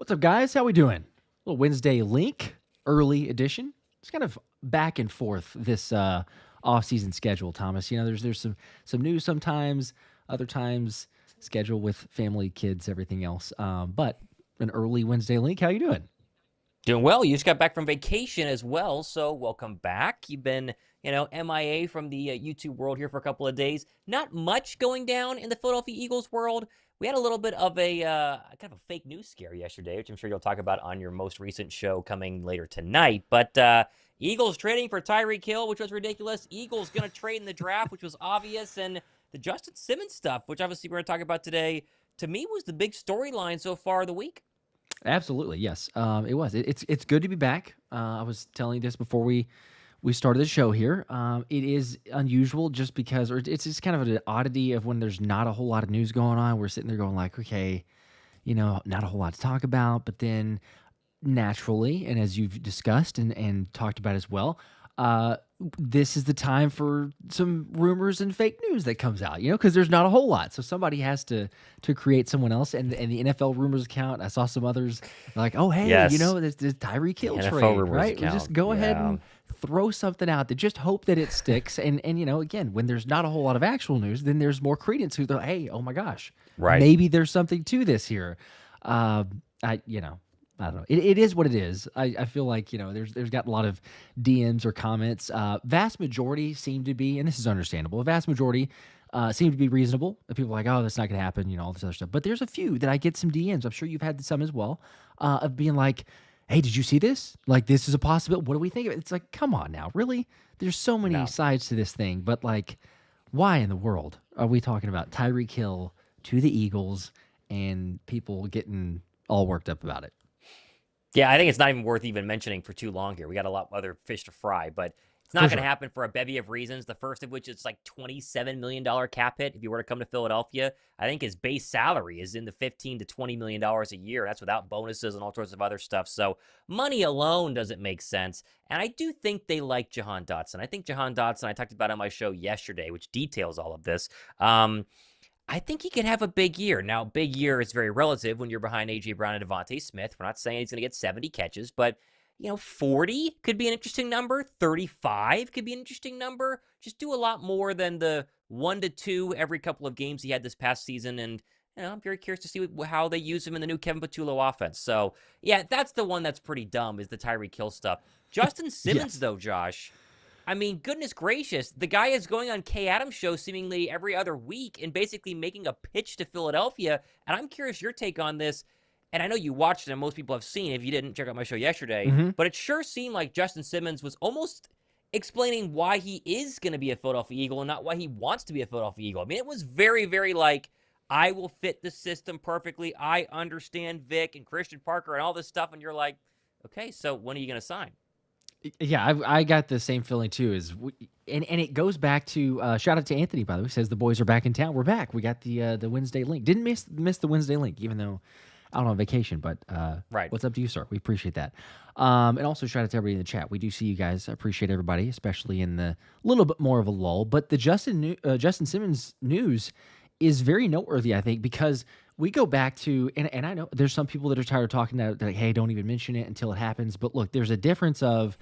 What's up, guys? How we doing? Little Wednesday link, early edition. It's kind of back and forth this off-season schedule, Thomas. You know, there's some news sometimes, other times schedule with family, kids, everything else. But an early Wednesday link. How you doing? Doing well. You just got back from vacation as well, so welcome back. You've been, MIA from the YouTube world here for a couple of days. Not much going down in the Philadelphia Eagles world. We had a little bit of a kind of a fake news scare yesterday, which I'm sure you'll talk about on your most recent show coming later tonight. But Eagles trading for Tyreek Hill, which was ridiculous. Eagles going to trade in the draft, which was obvious. And the Justin Simmons stuff, which obviously we're going to talk about today, to me was the big storyline so far of the week. Absolutely, yes. It was. It's good to be back. I was telling you this before we started the show here. It is unusual just because, or it's just kind of an oddity of when there's not a whole lot of news going on. We're sitting there going like, okay, not a whole lot to talk about. But then naturally, and as you've discussed and talked about as well, this is the time for some rumors and fake news that comes out, because there's not a whole lot. So somebody has to create someone else. And the NFL rumors account, I saw some others like, oh, hey, Yes. this Tyreek Hill NFL trade, rumors right? We account, just go ahead and throw something out there. Just hope that it sticks. And again, when there's not a whole lot of actual news, then there's more credence to the, hey, oh my gosh, Right. maybe there's something to this here. I don't know. It is what it is. I feel like, there's got a lot of DMs or comments. Vast majority seem to be, and this is understandable, a vast majority seem to be reasonable. People are like, oh, that's not going to happen, all this other stuff. But there's a few that I get some DMs. I'm sure you've had some as well, of being like, hey, did you see this? Like, this is a possibility. What do we think of it? It's like, come on now. Really? There's so many sides to this thing. But, like, why in the world are we talking about Tyreek Hill to the Eagles and people getting all worked up about it? Yeah, I think it's not even worth even mentioning for too long here. We got a lot of other fish to fry, but it's not going to happen for a bevy of reasons. The first of which is like $27 million cap hit if you were to come to Philadelphia. I think his base salary is in the $15 to $20 million a year. That's without bonuses and all sorts of other stuff. So money alone doesn't make sense. And I do think they like Jahan Dotson. I think Jahan Dotson, I talked about on my show yesterday, which details all of this. I think he could have a big year. Now, big year is very relative when you're behind A.J. Brown and Devontae Smith. We're not saying he's going to get 70 catches, but, 40 could be an interesting number. 35 could be an interesting number. Just do a lot more than the 1 to 2 every couple of games he had this past season. And, I'm very curious to see how they use him in the new Kevin Patullo offense. So, yeah, that's the one that's pretty dumb is the Tyreek Hill stuff. Justin Simmons, though, Josh, I mean, goodness gracious, the guy is going on Kay Adams' show seemingly every other week and basically making a pitch to Philadelphia. And I'm curious your take on this. And I know you watched it and most people have seen it if you didn't check out my show yesterday. Mm-hmm. But it sure seemed like Justin Simmons was almost explaining why he is going to be a Philadelphia Eagle and not why he wants to be a Philadelphia Eagle. I mean, it was very, very like, I will fit the system perfectly. I understand Vic and Christian Parker and all this stuff. And you're like, okay, so when are you going to sign? Yeah, I got the same feeling too. And it goes back to shout out to Anthony, by the way, says the boys are back in town. We're back. We got the Wednesday link. Didn't miss the Wednesday link, even though out on vacation. But right. What's up to you, sir? We appreciate that. And also shout out to everybody in the chat. We do see you guys. I appreciate everybody, especially in the little bit more of a lull. But the Justin Simmons news is very noteworthy, I think, because we go back to, and I know there's some people that are tired of talking that like, hey, don't even mention it until it happens. But look, there's a difference of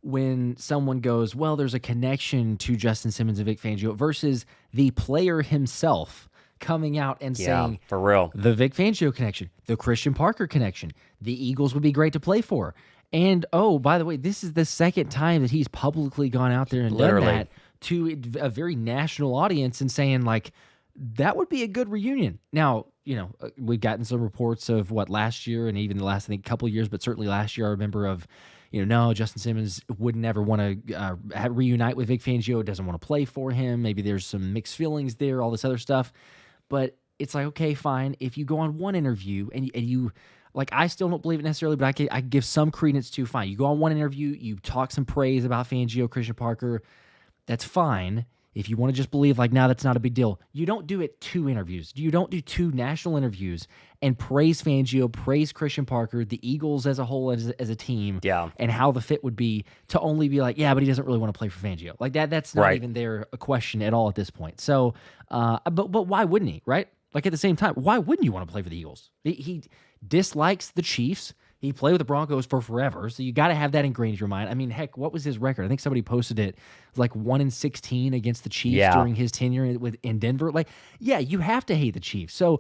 when someone goes, well, there's a connection to Justin Simmons and Vic Fangio versus the player himself coming out and saying, for real, the Vic Fangio connection, the Christian Parker connection, the Eagles would be great to play for. And, oh, by the way, this is the second time that he's publicly gone out there and done that to a very national audience and saying, like, that would be a good reunion. Now, we've gotten some reports of what last year and even the last, I think, couple of years, but certainly last year I remember of, no, Justin Simmons would never want to reunite with Vic Fangio, doesn't want to play for him. Maybe there's some mixed feelings there, all this other stuff. But it's like, okay, fine. If you go on one interview and you, like, I still don't believe it necessarily, but I give some credence to, fine. You go on one interview, you talk some praise about Fangio, Christian Parker, that's fine. If you want to just believe, like, now that's not a big deal. You don't do it 2 interviews. You don't do 2 national interviews and praise Fangio, praise Christian Parker, the Eagles as a whole, as a team, and how the fit would be to only be like, yeah, but he doesn't really want to play for Fangio. Like, that's not even there a question at all at this point. So, but why wouldn't he, right? Like, at the same time, why wouldn't you want to play for the Eagles? He dislikes the Chiefs. He played with the Broncos for forever, so you got to have that ingrained in your mind. I mean, heck, what was his record? I think somebody posted it like 1-16 against the Chiefs during his tenure in Denver. Like, yeah, you have to hate the Chiefs. So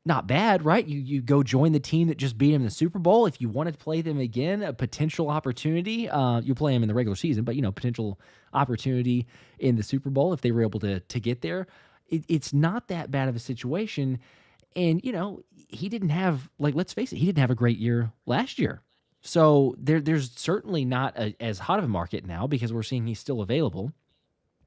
not bad, right? You go join the team that just beat him in the Super Bowl. If you want to play them again, a potential opportunity. You play them in the regular season, but potential opportunity in the Super Bowl if they were able to get there. It's not that bad of a situation. And, he didn't have, like, let's face it, he didn't have a great year last year. So there's certainly not as hot of a market now because we're seeing he's still available.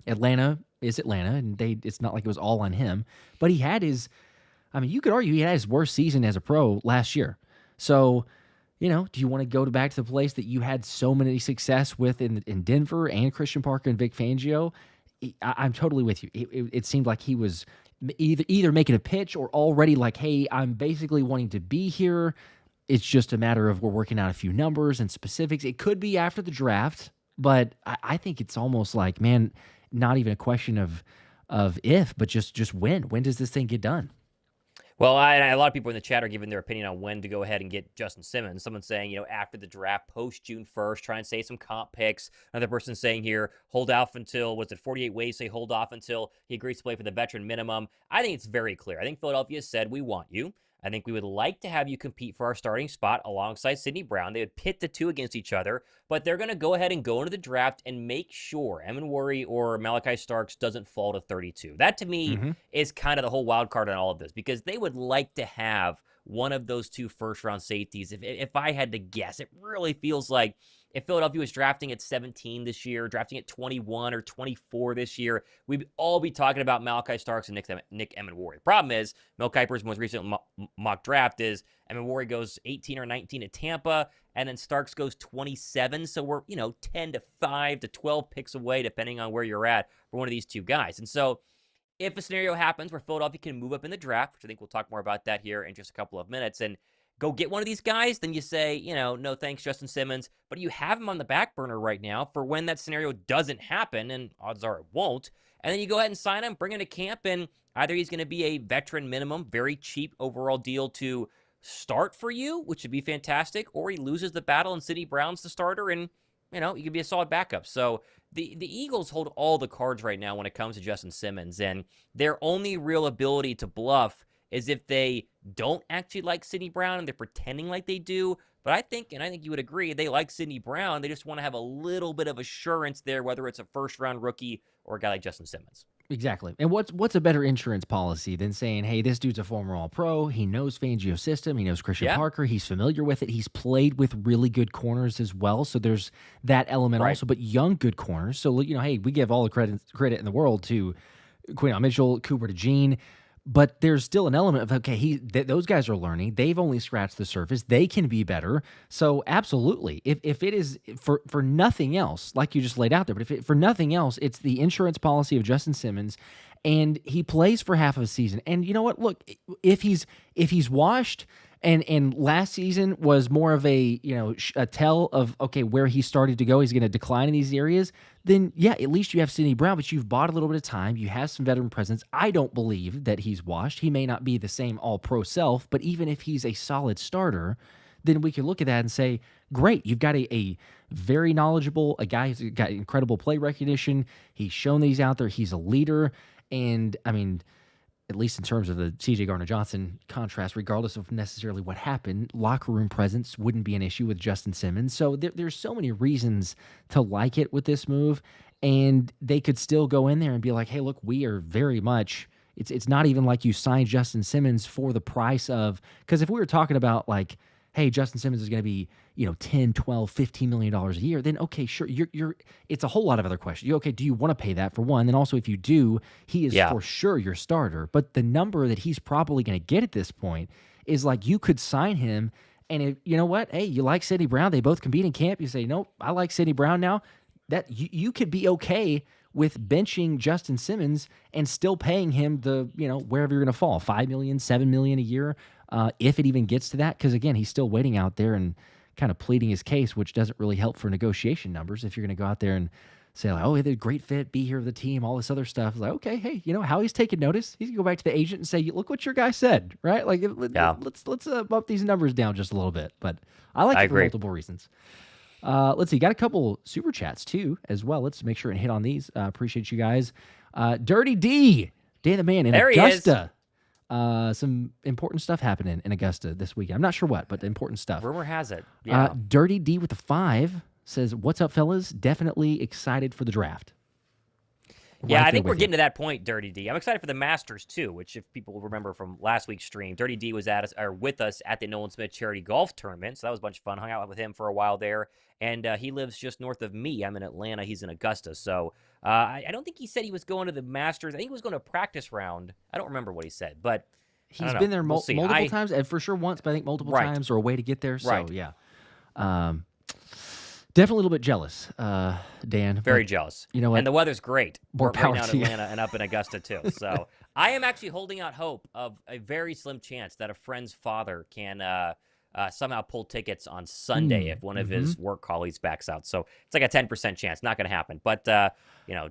Atlanta is Atlanta, and it's not like it was all on him. But he had you could argue he had his worst season as a pro last year. So, do you want to go back to the place that you had so many success with in Denver and Christian Parker and Vic Fangio? I'm totally with you. It seemed like he was either making a pitch or already like, hey, I'm basically wanting to be here. It's just a matter of we're working out a few numbers and specifics. It could be after the draft, but I think it's almost like, man, not even a question of if, but just when. When does this thing get done? Well, a lot of people in the chat are giving their opinion on when to go ahead and get Justin Simmons. Someone's saying, after the draft, post June 1st, try and save some comp picks. Another person saying here, hold off until, 48 ways say hold off until he agrees to play for the veteran minimum. I think it's very clear. I think Philadelphia said, we want you. I think we would like to have you compete for our starting spot alongside Sidney Brown. They would pit the two against each other, but they're going to go ahead and go into the draft and make sure Amenwari or Malachi Starks doesn't fall to 32. That, to me, is kind of the whole wild card on all of this, because they would like to have one of those two first-round safeties. If I had to guess, it really feels like if Philadelphia was drafting at 17 this year, drafting at 21 or 24 this year, we'd all be talking about Malachi Starks and Nick Amenwari. The problem is, Mel Kiper's most recent mock draft is Amenwari goes 18 or 19 at Tampa, and then Starks goes 27. So we're, 10 to 5 to 12 picks away, depending on where you're at, for one of these two guys. And so if a scenario happens where Philadelphia can move up in the draft, which I think we'll talk more about that here in just a couple of minutes, and go get one of these guys, then you say, no thanks, Justin Simmons. But you have him on the back burner right now for when that scenario doesn't happen, and odds are it won't. And then you go ahead and sign him, bring him to camp, and either he's going to be a veteran minimum, very cheap overall deal to start for you, which would be fantastic, or he loses the battle and Sidney Brown's the starter, and, he could be a solid backup. So the Eagles hold all the cards right now when it comes to Justin Simmons, and their only real ability to bluff is if they don't actually like Sidney Brown and they're pretending like they do. But I think you would agree, they like Sidney Brown. They just want to have a little bit of assurance there, whether it's a first-round rookie or a guy like Justin Simmons. Exactly. And what's a better insurance policy than saying, hey, this dude's a former All-Pro. He knows Fangio's system. He knows Christian Parker. He's familiar with it. He's played with really good corners as well. So there's that element also, but young, good corners. So, hey, we give all the credit in the world to Quinn Mitchell, Cooper DeJean. But there's still an element of, okay, those guys are learning. They've only scratched the surface. They can be better. So absolutely, if it is for nothing else, like you just laid out there, but for nothing else, it's the insurance policy of Justin Simmons, and he plays for half of a season. And you know what? Look, if he's washed, and last season was more of a tell of, okay, where he started to go, he's going to decline in these areas, then yeah, at least you have Sidney Brown, but you've bought a little bit of time. You have some veteran presence. I don't believe that he's washed. He may not be the same all-pro self, but even if he's a solid starter, then we can look at that and say, great, you've got a very knowledgeable, a guy who's got incredible play recognition. He's shown that he's out there. He's a leader. And, I mean, at least in terms of the C.J. Gardner-Johnson contrast, regardless of necessarily what happened, locker room presence wouldn't be an issue with Justin Simmons. So there's so many reasons to like it with this move, and they could still go in there and be like, hey, look, we are very much – it's not even like you signed Justin Simmons for the price of – because if we were talking about like, hey, Justin Simmons is going to be, 10, 12, $15 million a year, then okay, sure, you're it's a whole lot of other questions. Okay, do you want to pay that for one? And also, if you do, he is for sure your starter. But the number that he's probably going to get at this point is like, you could sign him, and if, you know what? Hey, you like Sidney Brown, they both compete in camp. You say, nope, I like Sidney Brown now. That you could be okay with benching Justin Simmons and still paying him the, wherever you're going to fall, $5 million, $7 million a year, if it even gets to that. Because again, he's still waiting out there and kind of pleading his case, which doesn't really help for negotiation numbers if you're going to go out there and say like, oh, they're a great fit, be here with the team, all this other stuff. It's like, okay, hey, Howie's taking notice. He's gonna go back to the agent and say, look what your guy said, right? Like, let's bump these numbers down just a little bit. But I like it for multiple reasons. Let's see, got a couple super chats too as well. Let's make sure and hit on these. Appreciate you guys. Dirty D, Dan the Man in Augusta. Some important stuff happening in Augusta this weekend. I'm not sure what, but important stuff. Rumor has it. Yeah. Dirty D with the 5 says, "What's up, fellas? Definitely excited for the draft." Yeah, I think we're getting to that point, Dirty D. I'm excited for the Masters, too, which if people remember from last week's stream, Dirty D was with us at the Nolan Smith Charity Golf Tournament, so that was a bunch of fun. Hung out with him for a while there, and he lives just north of me. I'm in Atlanta. He's in Augusta, so I don't think he said he was going to the Masters. I think he was going to a practice round. I don't remember what he said, but he's been there multiple times, and for sure once, but I think multiple times or a way to get there, so yeah. Definitely a little bit jealous, Dan. Very jealous. You know what? And the weather's great. More power right now to in Atlanta and up in Augusta, too. So I am actually holding out hope of a very slim chance that a friend's father can somehow pull tickets on Sunday if one of his work colleagues backs out. So it's like a 10% chance. Not going to happen. But,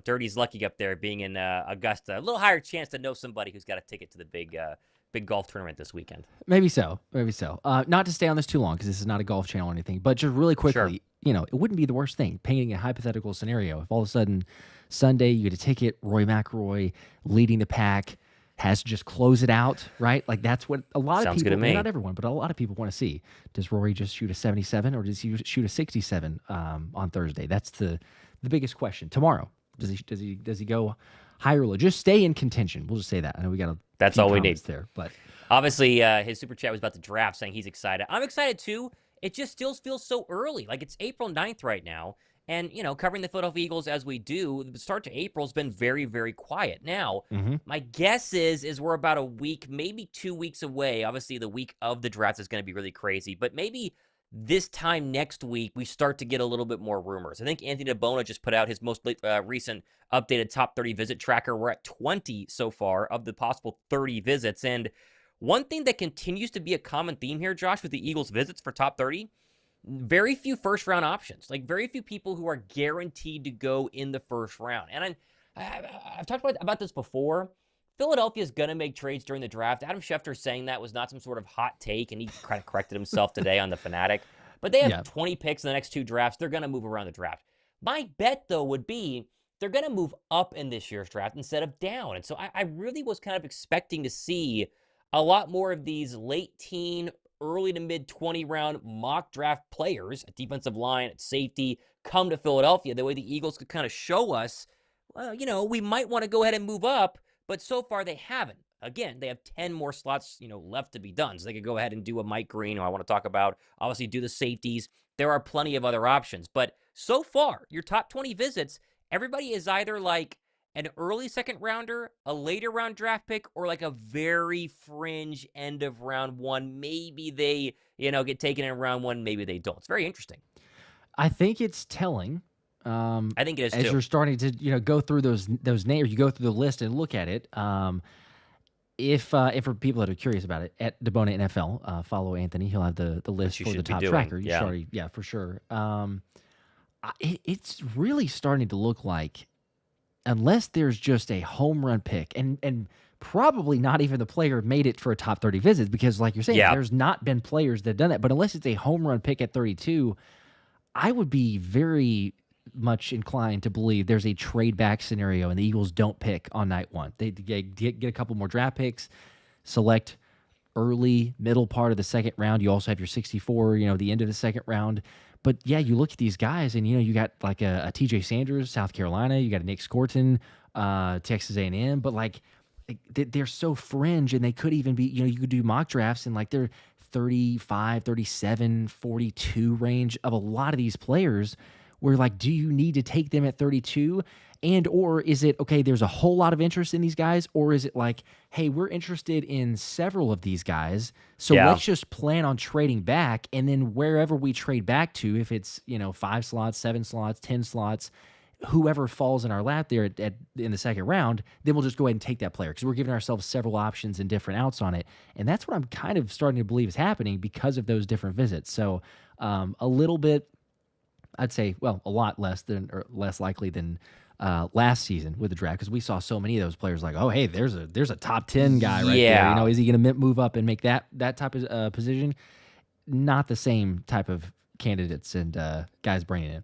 Dirty's lucky up there being in Augusta. A little higher chance to know somebody who's got a ticket to the big golf tournament this weekend. Maybe so. Not to stay on this too long because this is not a golf channel or anything, but just really quickly. Sure. It wouldn't be the worst thing, painting a hypothetical scenario. If all of a sudden Sunday you get a ticket, Rory McIlroy leading the pack, has to just close it out, right? Like that's what a lot of people, not everyone, but a lot of people want to see. Does Rory just shoot a 77 or does he shoot a 67 on Thursday? That's the biggest question. Tomorrow, does he go higher or low? Just stay in contention. We'll just say that. I know we got a That's all we need there, but obviously his super chat was about the draft, saying he's excited. I'm excited too. It just still feels so early. Like it's April 9th right now. And, covering the Philadelphia Eagles as we do, the start to April has been very, very quiet. Now, my guess is we're about a week, maybe 2 weeks away. Obviously, the week of the draft is going to be really crazy. But maybe this time next week, we start to get a little bit more rumors. I think Anthony DeBona just put out his most recent updated top 30 visit tracker. We're at 20 so far of the possible 30 visits. And one thing that continues to be a common theme here, Josh, with the Eagles' visits for top 30, very few first-round options. Like, very few people who are guaranteed to go in the first round. And I've talked about this before. Philadelphia's going to make trades during the draft. Adam Schefter saying that was not some sort of hot take, and he kind of corrected himself today on The Fanatic. But they have 20 picks in the next 2 drafts. They're going to move around the draft. My bet, though, would be they're going to move up in this year's draft instead of down. And so I really was kind of expecting to see a lot more of these late teen, early to mid 20 round mock draft players at defensive line, at safety, come to Philadelphia. The way the Eagles could kind of show us, well, we might want to go ahead and move up, but so far they haven't. Again, they have 10 more slots, left to be done. So they could go ahead and do a Mike Green, who I want to talk about. Obviously, do the safeties. There are plenty of other options. But so far, your top 20 visits, everybody is either like an early second rounder, a later round draft pick, or like a very fringe end of round 1. Maybe they, get taken in round 1. Maybe they don't. It's very interesting. I think it's telling. I think it is as too. You're starting to, go through those names, you go through the list and look at it. If for people that are curious about it, at DeBona NFL, follow Anthony. He'll have the list for the top tracker. Yeah, for sure. It's really starting to look like, unless there's just a home run pick, and probably not even the player made it for a top 30 visits, because like you're saying, there's not been players that have done that. But unless it's a home run pick at 32, I would be very much inclined to believe there's a trade back scenario and the Eagles don't pick on night 1. They get a couple more draft picks, select early, middle part of the second round. You also have your 64, the end of the second round. But yeah, you look at these guys, and you got like a TJ Sanders, South Carolina. You got a Nick Scorton, Texas A&M. But like they're so fringe, and they could even be. You could do mock drafts, and like they're 35, 37, 42 range of a lot of these players. Where like, do you need to take them at 32? And or is it, okay, there's a whole lot of interest in these guys? Or is it like, hey, we're interested in several of these guys, so let's just plan on trading back, and then wherever we trade back to, if it's, 5 slots, 7 slots, 10 slots, whoever falls in our lap there in the second round, then we'll just go ahead and take that player, because we're giving ourselves several options and different outs on it. And that's what I'm kind of starting to believe is happening because of those different visits. So a little bit I'd say, well, a lot less than, or less likely than last season with the draft, because we saw so many of those players like, oh, hey, there's a top 10 guy right there. You know, is he going to move up and make that type of position? Not the same type of candidates and guys bringing in.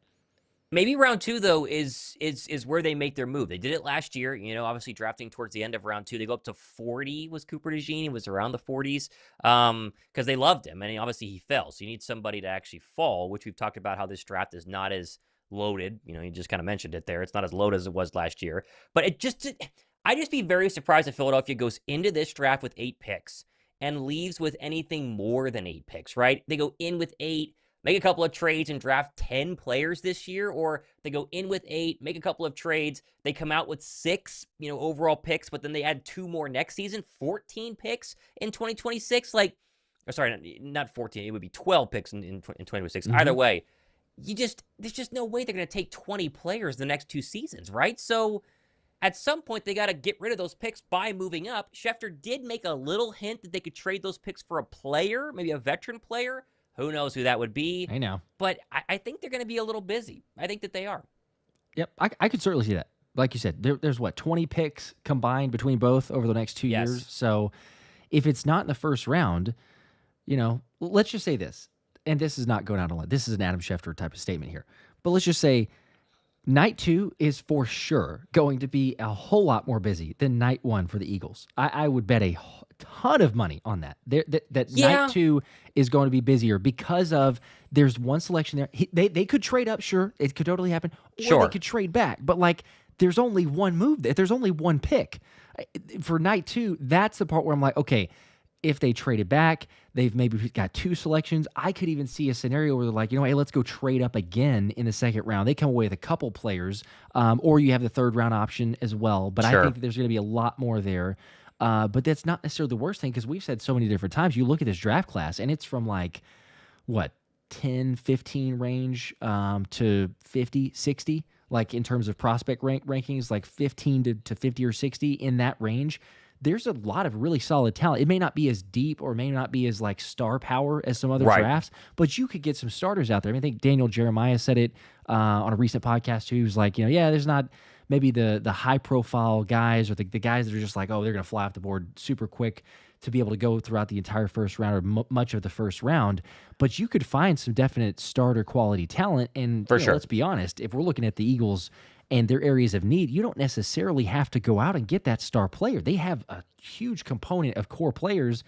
Maybe round 2 though is where they make their move. They did it last year, you know, obviously drafting towards the end of round 2. They go up to 40 was Cooper DeJean. He was around the 40s because they loved him, and obviously he fell. So you need somebody to actually fall, which we've talked about how this draft is not as loaded. You know, you just kind of mentioned it there. It's not as loaded as it was last year. But I'd just be very surprised if Philadelphia goes into this draft with 8 picks and leaves with anything more than 8 picks, right? They go in with 8, make a couple of trades and draft 10 players this year, or they go in with 8, make a couple of trades, they come out with 6, you know, overall picks, but then they add 2 more next season, 14 picks in 2026. Like, or sorry, not 14, it would be 12 picks in 2026. Either way, there's just no way they're going to take 20 players the next 2 seasons, right? So at some point, they got to get rid of those picks by moving up. Schefter did make a little hint that they could trade those picks for a player, maybe a veteran player. Who knows who that would be? I know. But I think they're going to be a little busy. I think that they are. Yep, I could certainly see that. Like you said, there's 20 picks combined between both over the next 2 years. So if it's not in the first round, you know, let's just say this, and this is not going out on limb. This is an Adam Schefter type of statement here. But let's just say night 2 is for sure going to be a whole lot more busy than night 1 for the Eagles. I would bet a ton of money on that. Night 2 is going to be busier because of there's one selection there. They could trade up, sure. It could totally happen. Or they could trade back. But, like, there's only one move. There's only one pick. For night 2, that's the part where I'm like, okay, if they traded back, they've maybe got 2 selections. I could even see a scenario where they're like, you know, hey, let's go trade up again in the second round. They come away with a couple players, or you have the third round option as well. But I think that there's going to be a lot more there. But that's not necessarily the worst thing, because we've said so many different times, you look at this draft class, and it's from like, 10, 15 range to 50, 60, like in terms of prospect rankings, like 15 to 50 or 60 in that range. There's a lot of really solid talent. It may not be as deep or may not be as like star power as some other drafts, but you could get some starters out there. I mean, I think Daniel Jeremiah said it on a recent podcast too. He was like, you know, yeah, there's not maybe the high profile guys or the guys that are just like, oh, they're going to fly off the board super quick to be able to go throughout the entire first round or much of the first round. But you could find some definite starter quality talent. And let's be honest, if we're looking at the Eagles and their areas of need, you don't necessarily have to go out and get that star player. They have a huge component of core players,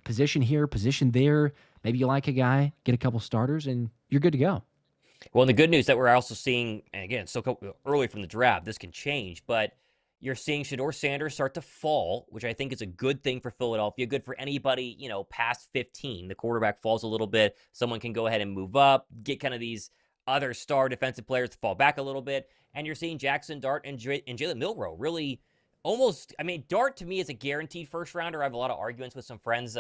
position here, position there. Maybe you like a guy, get a couple starters, and you're good to go. Well, and the good news that we're also seeing, and again, so early from the draft, this can change, but you're seeing Shedeur Sanders start to fall, which I think is a good thing for Philadelphia, good for anybody, you know, past 15. The quarterback falls a little bit. Someone can go ahead and move up, get kind of these other star defensive players to fall back a little bit. And you're seeing Jackson Dart and Jalen Milroe really almost, I mean, Dart to me is a guaranteed first rounder. I have a lot of arguments with some friends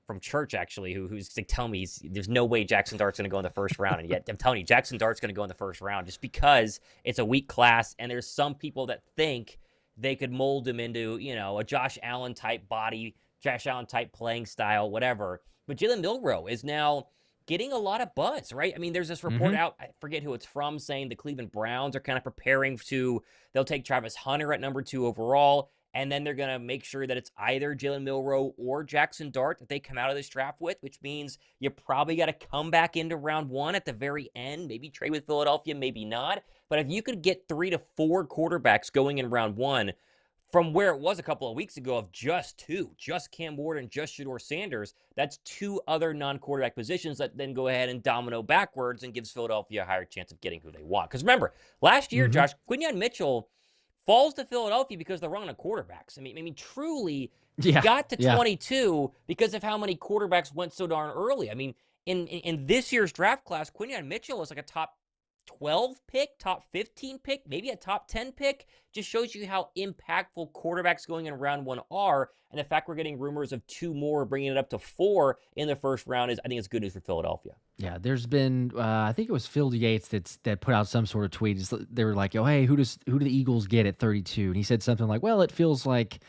from church, actually, who's like, tell me there's no way Jackson Dart's going to go in the first round. And yet I'm telling you, Jackson Dart's going to go in the first round just because it's a weak class. And there's some people that think they could mold him into, you know, a Josh Allen type body, Josh Allen type playing style, whatever. But Jalen Milroe is now getting a lot of buzz, right? I mean, there's this report out, I forget who it's from, saying the Cleveland Browns are kind of preparing they'll take Travis Hunter at number 2 overall, and then they're going to make sure that it's either Jalen Milroe or Jackson Dart that they come out of this draft with, which means you probably got to come back into round 1 at the very end, maybe trade with Philadelphia, maybe not. But if you could get 3 to 4 quarterbacks going in round 1, from where it was a couple of weeks ago of just 2, just Cam Ward and just Shedeur Sanders, that's 2 other non-quarterback positions that then go ahead and domino backwards and gives Philadelphia a higher chance of getting who they want. Because remember, last year, Josh, Quinyon Mitchell falls to Philadelphia because they're running quarterbacks. I mean, truly, got to 22 because of how many quarterbacks went so darn early. I mean, in this year's draft class, Quinyon Mitchell was like a top 12 pick, top 15 pick, maybe a top 10 pick. Just shows you how impactful quarterbacks going in round 1 are. And the fact we're getting rumors of 2 more, bringing it up to 4 in the first round I think it's good news for Philadelphia. Yeah, there's been, I think it was Phil Yates that put out some sort of tweet. They were like, oh, hey, who do the Eagles get at 32? And he said something like, well, it feels like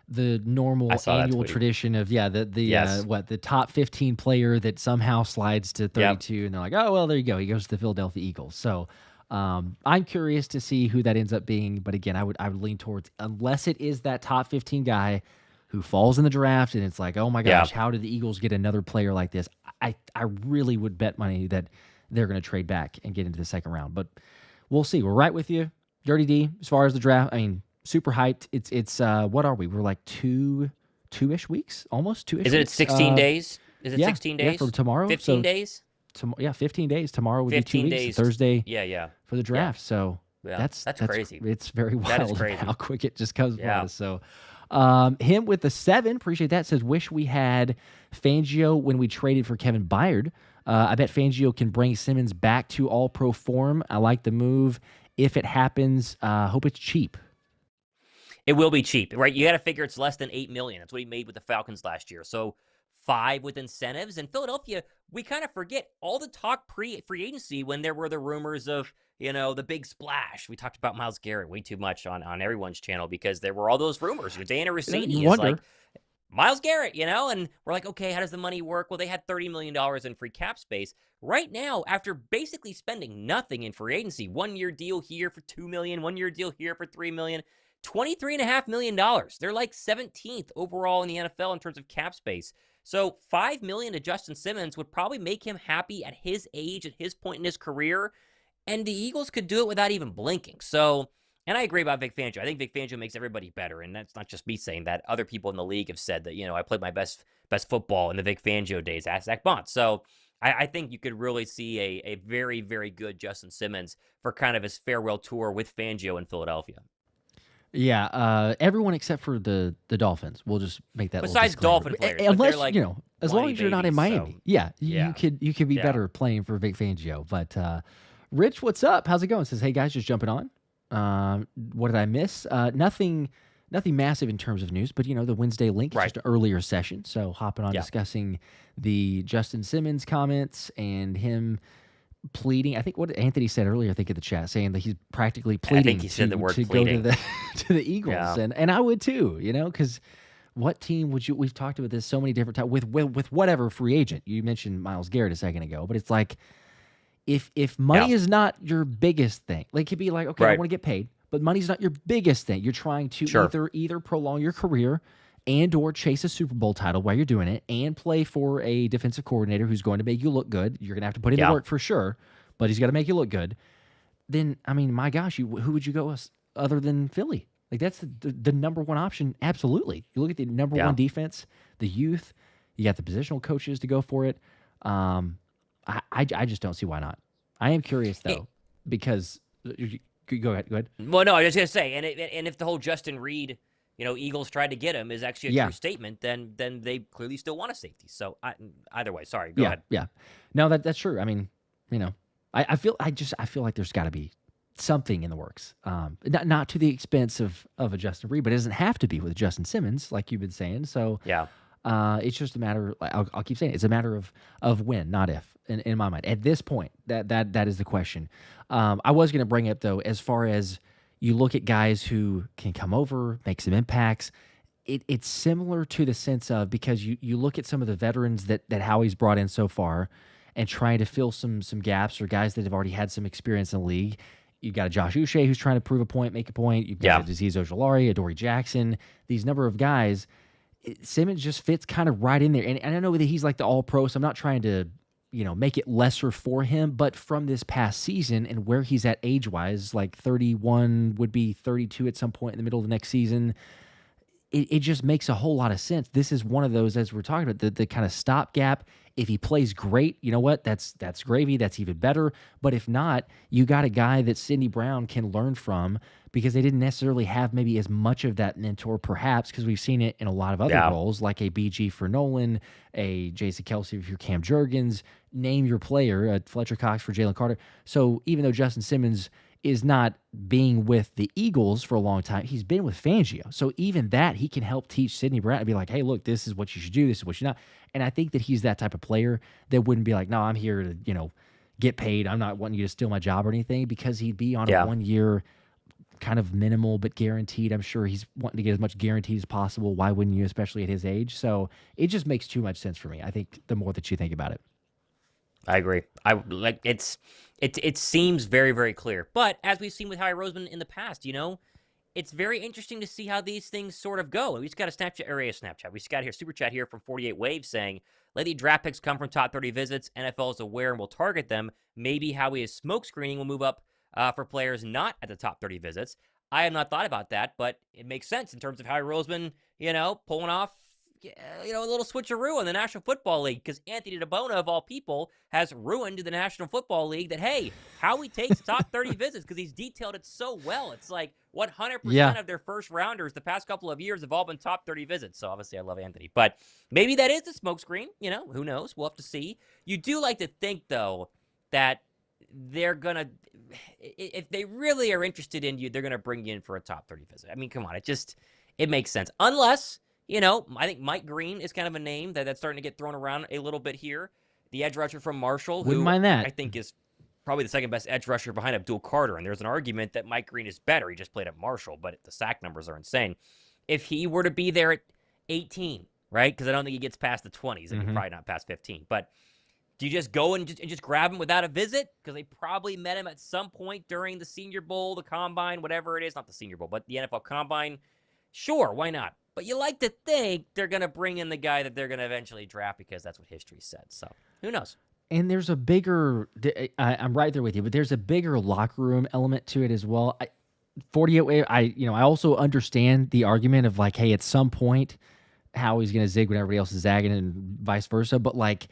the normal I saw that annual tweet. tradition of Yes. the top 15 player that somehow slides to 32, and they're like, oh well, there you go, he goes to the Philadelphia Eagles. So I'm curious to see who that ends up being, but again, I would lean towards, unless it is that top 15 guy who falls in the draft and it's like, oh my gosh, how did the Eagles get another player like this? I really would bet money that they're going to trade back and get into the second round, but we'll see. We're right with you, Dirty D, as far as the draft. I mean, super hyped. It's what are we? We're like two-ish weeks, almost two-ish. Is it weeks. 16 days? Is it 16 days? Yeah, from tomorrow. 15 days? 15 days. Tomorrow would be 2 15 weeks. days. Thursday. Yeah. For the draft. So that's crazy. It's very wild crazy. how quick it just comes by. So him with the 7, appreciate that, says, wish we had Fangio when we traded for Kevin Byard. I bet Fangio can bring Simmons back to all-pro form. I like the move. If it happens, hope it's cheap. It will be cheap, right? You got to figure it's less than $8 million. That's what he made with the Falcons last year. So 5 with incentives. And Philadelphia, we kind of forget all the talk pre-free agency when there were the rumors of, the big splash. We talked about Myles Garrett way too much on everyone's channel because there were all those rumors. Dana Rossini is like, Myles Garrett, and we're like, okay, how does the money work? Well, they had $30 million in free cap space. Right now, after basically spending nothing in free agency, 1-year deal here for $2 million, 1-year deal here for $3 million, $23.5 million. They're like 17th overall in the NFL in terms of cap space. So $5 million to Justin Simmons would probably make him happy at his age, at his point in his career, and the Eagles could do it without even blinking. So, and I agree about Vic Fangio. I think Vic Fangio makes everybody better, and that's not just me saying that. Other people in the league have said that, I played my best football in the Vic Fangio days. Ask Zach Bont. So I think you could really see a very, very good Justin Simmons for kind of his farewell tour with Fangio in Philadelphia. Yeah, everyone except for the Dolphins. We'll just make that. Besides Dolphin players, unless like as long as you're not in Miami, so, you could be better playing for Vic Fangio. But Rich, what's up? How's it going? Says, hey guys, just jumping on. What did I miss? Nothing massive in terms of news, but the Wednesday link is just an earlier session, so hopping on discussing the Justin Simmons comments and him pleading. I think what Anthony said earlier, I think in the chat, saying that he's practically pleading. I think he said the word to pleading. go to the Eagles, and I would too. Because what team would you? We've talked about this so many different times with whatever free agent. You mentioned Myles Garrett a second ago, but it's like if money is not your biggest thing, like it could be like, okay, I want to get paid, but money's not your biggest thing. You're trying to either prolong your career and or chase a Super Bowl title while you're doing it and play for a defensive coordinator who's going to make you look good. You're going to have to put in the work for sure, but he's got to make you look good. Then, I mean, my gosh, who would you go other than Philly? Like, that's the number one option, absolutely. You look at the number one defense, the youth, you got the positional coaches to go for it. I just don't see why not. I am curious, though, because go ahead. Well, no, I was just going to say, and if the whole Justin Reed, Eagles tried to get him is actually a true statement, then they clearly still want a safety. So either way, sorry, go ahead. Yeah, no, that's true. I mean, I feel like there's got to be something in the works. Not to the expense of a Justin Reed, but it doesn't have to be with Justin Simmons, like you've been saying. So it's just a matter. I'll keep saying it's a matter of when, not if. In my mind, at this point, that is the question. I was going to bring up though, as far as you look at guys who can come over, make some impacts. It's similar to the sense of, because you look at some of the veterans that Howie's brought in so far and trying to fill some gaps, or guys that have already had some experience in the league. You've got a Josh Uche who's trying to prove a point, make a point. You've got a Azeez Ojulari, a Dory Jackson. These number of guys, Simmons just fits kind of right in there. And I know that he's like the all-pro, so I'm not trying to make it lesser for him, but from this past season and where he's at age-wise, like 31 would be 32 at some point in the middle of the next season, it just makes a whole lot of sense. This is one of those, as we're talking about, the kind of stopgap. If he plays great, you know what? That's gravy. That's even better. But if not, you got a guy that Sidney Brown can learn from, because they didn't necessarily have maybe as much of that mentor, perhaps, because we've seen it in a lot of other roles, like a BG for Nolan, a Jason Kelsey for Cam Jurgens, name your player, Fletcher Cox for Jalen Carter. So even though Justin Simmons is not being with the Eagles for a long time, he's been with Fangio. So even that, he can help teach Sidney Brown and be like, hey, look, this is what you should do. This is what you're not. And I think that he's that type of player that wouldn't be like, no, I'm here to, get paid. I'm not wanting you to steal my job or anything, because he'd be on a 1 year, kind of minimal but guaranteed. I'm sure he's wanting to get as much guaranteed as possible. Why wouldn't you, especially at his age? So it just makes too much sense for me. I think the more that you think about it. I agree. I like it seems very, very clear. But as we've seen with Howie Roseman in the past, it's very interesting to see how these things sort of go. We just got a Snapchat. We just got here super chat here from 48 Waves saying, "Let the draft picks come from top 30 visits. NFL is aware and will target them. Maybe Howie is smoke screening will move up for players not at the top 30 visits." I have not thought about that, but it makes sense in terms of Howie Roseman, pulling off a little switcheroo in the National Football League, because Anthony DeBona, of all people, has ruined the National Football League that, hey, Howie takes top 30 visits because he's detailed it so well. It's like 100% of their first rounders the past couple of years have all been top 30 visits. So obviously I love Anthony. But maybe that is the smokescreen. Who knows? We'll have to see. You do like to think, though, that they're going to, if they really are interested in you, they're going to bring you in for a top 30 visit. I mean, come on. It makes sense. Unless... I think Mike Green is kind of a name that's starting to get thrown around a little bit here. The edge rusher from Marshall, Wouldn't mind that. I think is probably the second best edge rusher behind Abdul Carter. And there's an argument that Mike Green is better. He just played at Marshall, but the sack numbers are insane. If he were to be there at 18, right? Because I don't think he gets past the 20s, and probably not past 15. But do you just go and just grab him without a visit? Because they probably met him at some point during the Senior Bowl, the Combine, whatever it is. Not the Senior Bowl, but the NFL Combine. Sure, why not? But you like to think they're going to bring in the guy that they're going to eventually draft because that's what history said. So who knows? And there's a bigger, I'm right there with you, but there's a bigger locker room element to it as well. 48, I also understand the argument of like, hey, at some point, Howie's going to zig when everybody else is zagging and vice versa. But like,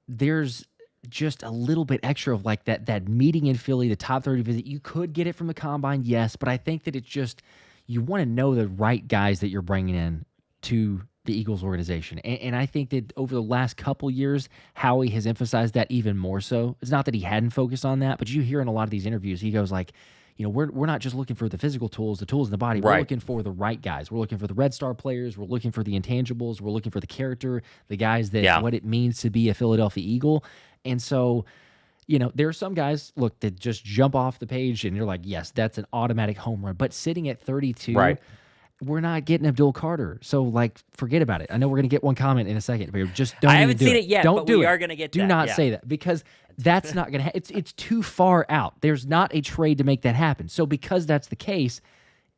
there's just a little bit extra of like that meeting in Philly, the top 30 visit. You could get it from the Combine, yes, but I think that it's just, you want to know the right guys that you're bringing in to the Eagles organization. And I think that over the last couple years, Howie has emphasized that even more so. It's not that he hadn't focused on that, but you hear in a lot of these interviews, he goes like, we're not just looking for the physical tools, the tools in the body. We're looking for the right guys. We're looking for the Red Star players. We're looking for the intangibles. We're looking for the character, the guys that what it means to be a Philadelphia Eagle. And so, there are some guys, look, that just jump off the page and you're like, yes, that's an automatic home run. But sitting at 32, we're not getting Abdul Carter. So, like, forget about it. I know we're going to get one comment in a second, but just don't I haven't seen it yet, don't but do we it. are going to get do that. not say that, because that's not going to it's too far out. There's not a trade to make that happen. So because that's the case,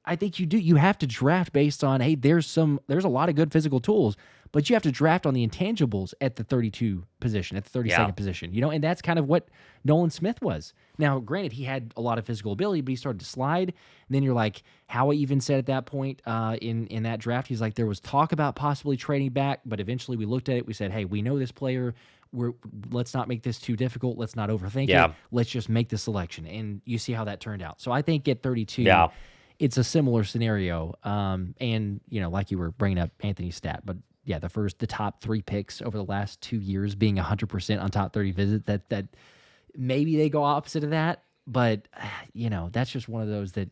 I think you have to draft based on, hey, there's a lot of good physical tools, but you have to draft on the intangibles at the 32 position, at the 32nd position, and that's kind of what Nolan Smith was. Now, granted, he had a lot of physical ability, but he started to slide. And then you're like, Howie even said at that point in that draft, he's like, there was talk about possibly trading back, but eventually we looked at it. We said, hey, we know this player. Let's not make this too difficult. Let's not overthink it. Let's just make the selection. And you see how that turned out. So I think at 32, it's a similar scenario. And, like you were bringing up Anthony's stat, but yeah, the top 3 picks over the last 2 years being 100% on top 30 visit, that maybe they go opposite of that. But, that's just one of those that,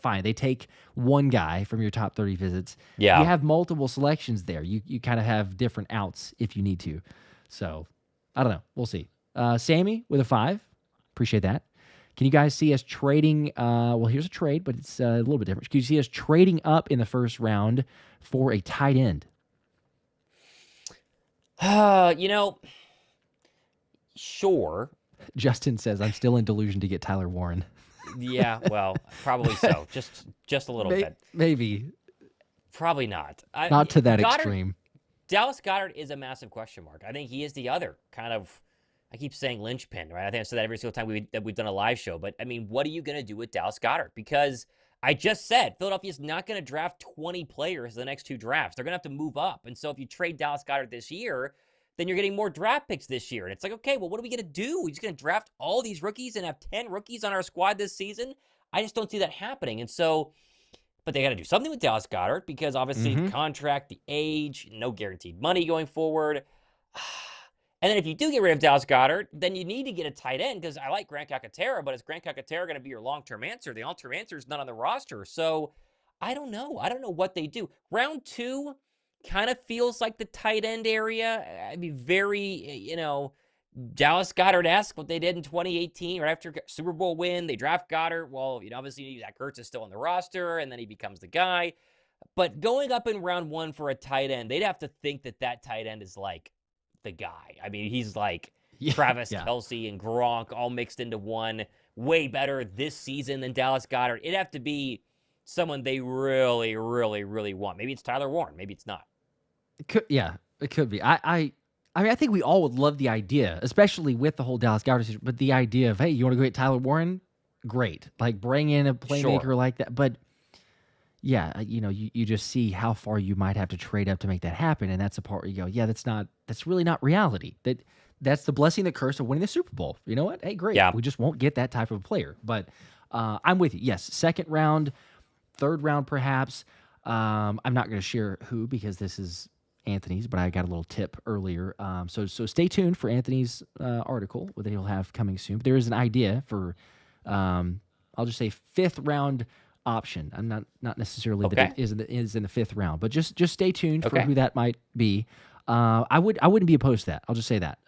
fine. They take one guy from your top 30 visits. You have multiple selections there. You kind of have different outs if you need to. So, I don't know. We'll see. Sammy with a 5. Appreciate that. Can you guys see us trading? Well, here's a trade, but it's a little bit different. Can you see us trading up in the first round for a tight end? Sure. Justin says, I'm still in delusion to get Tyler Warren. Yeah, well, probably so. Just a little bit. Maybe. Probably not. Not to that extreme. Dallas Goedert is a massive question mark. I think he is the other kind of, I keep saying linchpin, right? I think I said that every single time we've done a live show. But, I mean, what are you going to do with Dallas Goedert? Because I just said Philadelphia's not going to draft 20 players in the next 2 drafts. They're going to have to move up. And so if you trade Dallas Goedert this year, then you're getting more draft picks this year. And it's like, okay, well, what are we going to do? We're just going to draft all these rookies and have 10 rookies on our squad this season? I just don't see that happening. And so, but they got to do something with Dallas Goedert because obviously the contract, the age, no guaranteed money going forward. And then if you do get rid of Dallas Goedert, then you need to get a tight end because I like Grant Calcaterra, but is Grant Calcaterra going to be your long-term answer? The long-term answer is not on the roster. So I don't know. I don't know what they do. Round 2 kind of feels like the tight end area. I'd be very, Dallas Goedert-esque what they did in 2018, right after Super Bowl win. They draft Goddard. Well, obviously Zach Ertz is still on the roster, and then he becomes the guy. But going up in round 1 for a tight end, they'd have to think that tight end is like the guy. I mean, he's like Travis Kelce and Gronk all mixed into one. Way better this season than Dallas Goedert. It'd have to be someone they really, really, really want. Maybe it's Tyler Warren. Maybe it's not. It could be. I mean, I think we all would love the idea, especially with the whole Dallas Goedert situation. But the idea of, hey, you want to go get Tyler Warren? Great. Like, bring in a playmaker like that. But yeah, you just see how far you might have to trade up to make that happen, and that's the part where you go, yeah, that's really not reality. That's the blessing, the curse of winning the Super Bowl. You know what? Hey, great. Yeah. We just won't get that type of player. But I'm with you. Yes, second round, third round, perhaps. I'm not going to share who because this is Anthony's, but I got a little tip earlier. So stay tuned for Anthony's article that he'll have coming soon. But there is an idea for, I'll just say fifth round option. I'm not necessarily that it is in the fifth round, but just stay tuned for who that might be. I wouldn't be opposed to that. I'll just say that.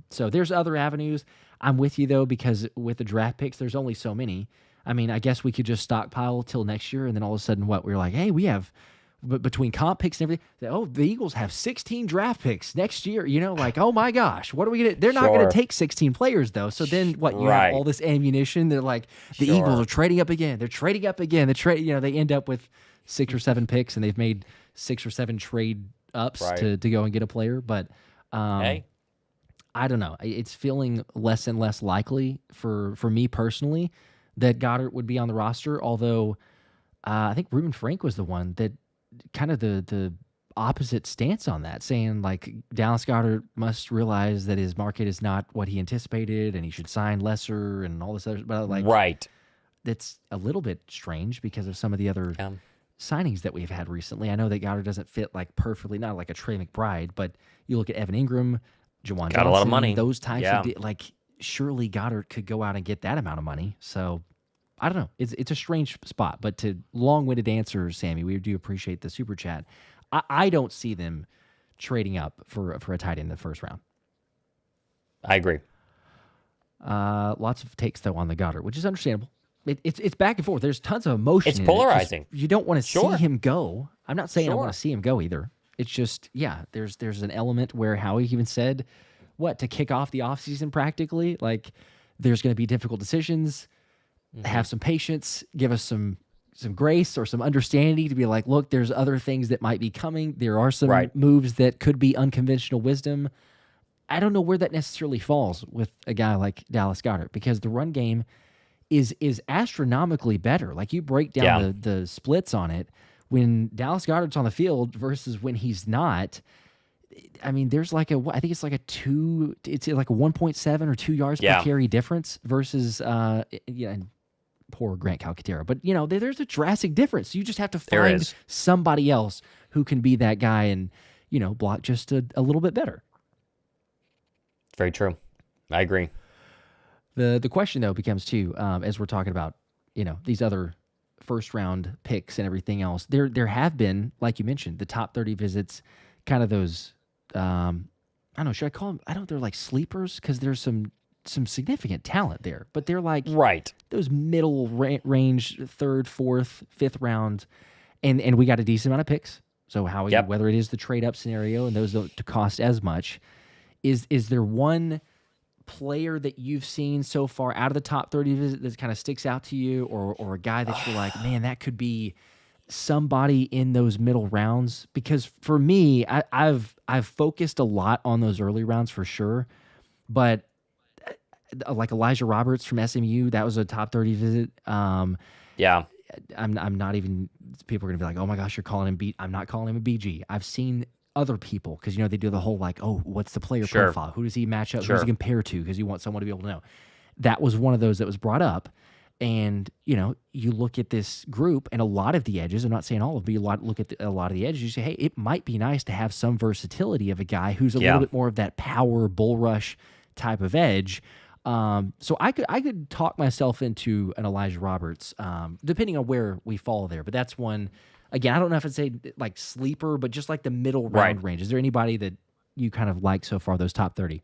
So there's other avenues. I'm with you though, because with the draft picks, there's only so many. I mean, I guess we could just stockpile till next year, and then all of a sudden, we're like, hey, we have between comp picks and everything. The Eagles have 16 draft picks next year. Like, oh my gosh, what are we gonna? They're not gonna take 16 players though. So then what? You have all this ammunition. They're like, the Eagles are trading up again. They're trading up again. They end up with 6 or 7 picks, and they've made 6 or 7 trade ups to go and get a player. But I don't know. It's feeling less and less likely for me personally that Goddard would be on the roster. Although I think Reuben Frank was the one that kind of the opposite stance on that, saying like Dallas Goedert must realize that his market is not what he anticipated and he should sign lesser and all this other. But like, that's a little bit strange because of some of the other signings that we've had recently. I know that Goddard doesn't fit like perfectly, not like a Trey McBride, but you look at Evan Ingram, Jawan Johnson, a lot of money. Those types of like surely Goddard could go out and get that amount of money. So I don't know. It's a strange spot, but to long-winded answer, Sammy, we do appreciate the super chat. I don't see them trading up for a tight end in the first round. I agree. Lots of takes though on the Goddard, which is understandable. It's back and forth. There's tons of emotion. It's polarizing. You don't want to see him go. I'm not saying I want to see him go either. It's just there's an element where Howie even said, to kick off the offseason practically, like there's going to be difficult decisions. Have some patience, give us some grace or some understanding to be like, look, there's other things that might be coming. There are some moves that could be unconventional wisdom. I don't know where that necessarily falls with a guy like Dallas Goedert because the run game is astronomically better. Like you break down the splits on it when Dallas Goedert's on the field versus when he's not. I mean, there's like I think it's like a 1.7 or 2 yards per carry difference versus and poor Grant Calcaterra. But, there's a drastic difference. You just have to find somebody else who can be that guy and, block just a little bit better. Very true. I agree. The question, though, becomes, too, as we're talking about, these other first-round picks and everything else, there have been, like you mentioned, the top 30 visits, kind of those, I don't know, should I call them, I don't know, they're like sleepers because there's some significant talent there, but they're like those middle range, third, fourth, fifth round, and we got a decent amount of picks. So whether it is the trade up scenario and those don't cost as much, is there one player that you've seen so far out of the top 30 visit that kind of sticks out to you, or a guy that you're like, man, that could be somebody in those middle rounds? Because for me, I've focused a lot on those early rounds for sure, but like Elijah Roberts from SMU, that was a top 30 visit. I'm not even. People are gonna be like, "Oh my gosh, you're calling him B." I'm not calling him a BG. I've seen other people because they do the whole like, "Oh, what's the player profile? Who does he match up? Who does he compare to?" Because you want someone to be able to know. That was one of those that was brought up, and you look at this group and a lot of the edges. I'm not saying all of them, but look at a lot of the edges. You say, "Hey, it might be nice to have some versatility of a guy who's a little bit more of that power bull rush type of edge." So I could talk myself into an Elijah Roberts, depending on where we fall there. But that's one. Again, I don't know if I'd say like sleeper, but just like the middle round range. Is there anybody that you kind of like so far? Those top 30?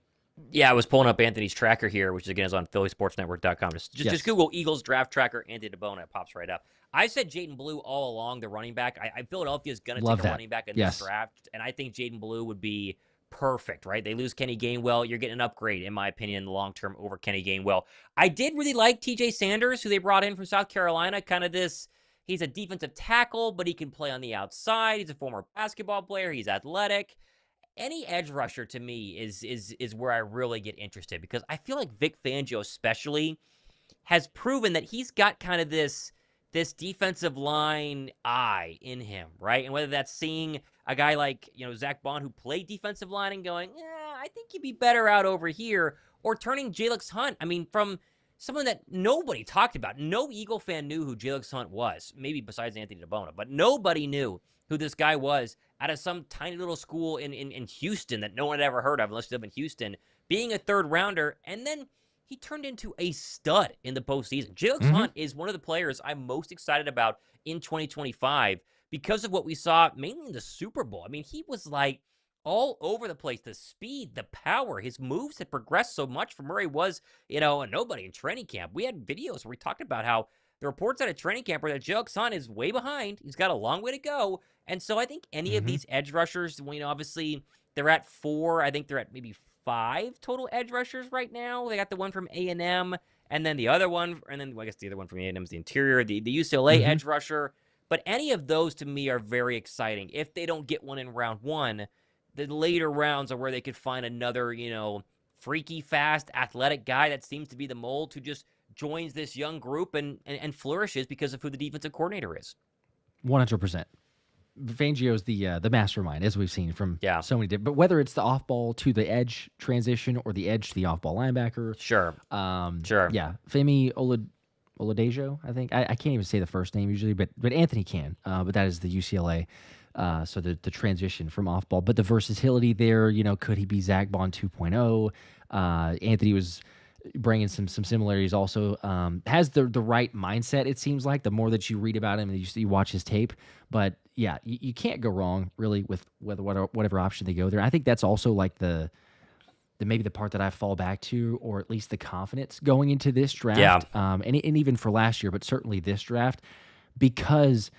Yeah, I was pulling up Anthony's tracker here, which again is on PhillySportsNetwork.com. Just Google Eagles draft tracker Anthony DeBona. It pops right up. I said Jaden Blue all along, the running back. Philadelphia is going to take a running back in this draft, and I think Jaden Blue would be perfect, right? They lose Kenny Gainwell. You're getting an upgrade, in my opinion, in the long term over Kenny Gainwell. I did really like TJ Sanders, who they brought in from South Carolina. Kind of this, he's a defensive tackle, but he can play on the outside. He's a former basketball player. He's athletic. Any edge rusher to me is where I really get interested, because I feel like Vic Fangio especially has proven that he's got kind of this defensive line eye in him, right? And whether that's seeing a guy like, Zach Bond, who played defensive line, and going, I think he'd be better out over here, or turning Jalen Hunt. I mean, from someone that nobody talked about. No Eagle fan knew who Jalen Hunt was, maybe besides Anthony DeBona, but nobody knew who this guy was out of some tiny little school in Houston that no one had ever heard of unless you live in Houston, being a third rounder, and then he turned into a stud in the postseason. Jalen Hunt is one of the players I'm most excited about in 2025 because of what we saw mainly in the Super Bowl. I mean, he was like all over the place. The speed, the power, his moves had progressed so much from where he was, a nobody in training camp. We had videos where we talked about how the reports out of training camp were that Jalen Hunt is way behind. He's got a long way to go. And so I think any of these edge rushers, obviously they're at 4. I think they're at maybe 5 total edge rushers right now. They got the one from A&M, and then the other one, and then I guess the other one from A&M is the interior, the UCLA edge rusher. But any of those to me are very exciting. If they don't get one in round 1, the later rounds are where they could find another, freaky, fast, athletic guy that seems to be the mold, who just joins this young group and flourishes because of who the defensive coordinator is. 100%. Fangio's the mastermind, as we've seen from so many different. But whether it's the off ball to the edge transition or the edge to the off ball linebacker, sure. Yeah, Femi Oladejo, I think I can't even say the first name usually, but Anthony can. But that is the UCLA. So the transition from off ball, but the versatility there. Could he be Zach Bond 2.0? Anthony was bringing some similarities. Also, has the right mindset. It seems like the more that you read about him and you watch his tape, but yeah, you can't go wrong really with whatever option they go there. I think that's also like the maybe the part that I fall back to, or at least the confidence going into this draft. And even for last year, but certainly this draft, because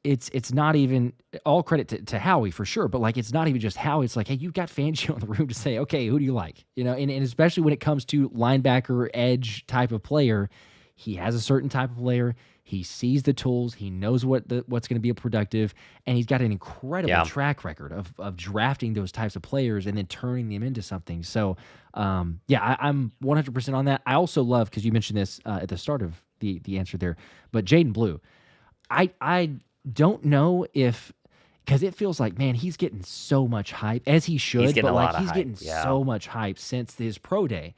it's not even all credit to Howie for sure, but like it's not even just Howie. It's like, hey, you've got Fangio in the room to say, okay, who do you like? And especially when it comes to linebacker edge type of player, he has a certain type of player. He sees the tools. He knows what's going to be productive, and he's got an incredible track record of drafting those types of players and then turning them into something. So, I'm 100% on that. I also love, because you mentioned this at the start of the answer there, but Jaden Blue, I don't know if, because it feels like, man, he's getting so much hype, as he should, he's getting so much hype since his pro day.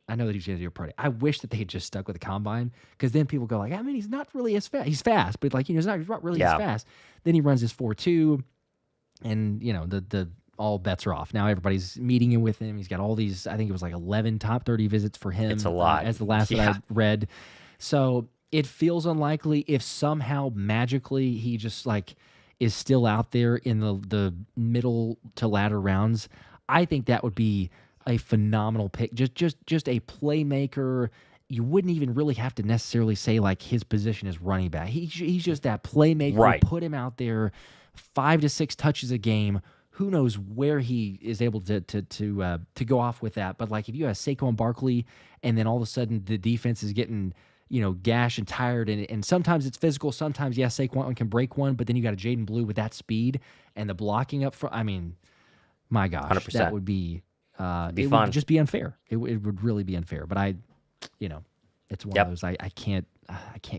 I know that he's going to do a pro day. I wish that they had just stuck with the combine, because then people go like, I mean, he's not really as fast. He's fast, but like, he's not really as fast. Then he runs his 4.2, and the all bets are off. Now everybody's meeting in with him. He's got all these, I think it was like 11 top 30 visits for him. It's a lot. As the last that I read. So it feels unlikely if somehow magically he just like is still out there in the middle to latter rounds. I think that would be a phenomenal pick. Just a playmaker. You wouldn't even really have to necessarily say like his position is running back. He's just that playmaker. Right. Put him out there, 5 to 6 touches a game. Who knows where he is able to go off with that? But like if you have Saquon Barkley, and then all of a sudden the defense is getting gash and tired, and sometimes it's physical, sometimes Saquon can break one, but then you got a Jaden Blue with that speed and the blocking up front. I mean, my gosh, 100%. that would be it fun. would just be unfair. It would really be unfair. But it's one of those I can't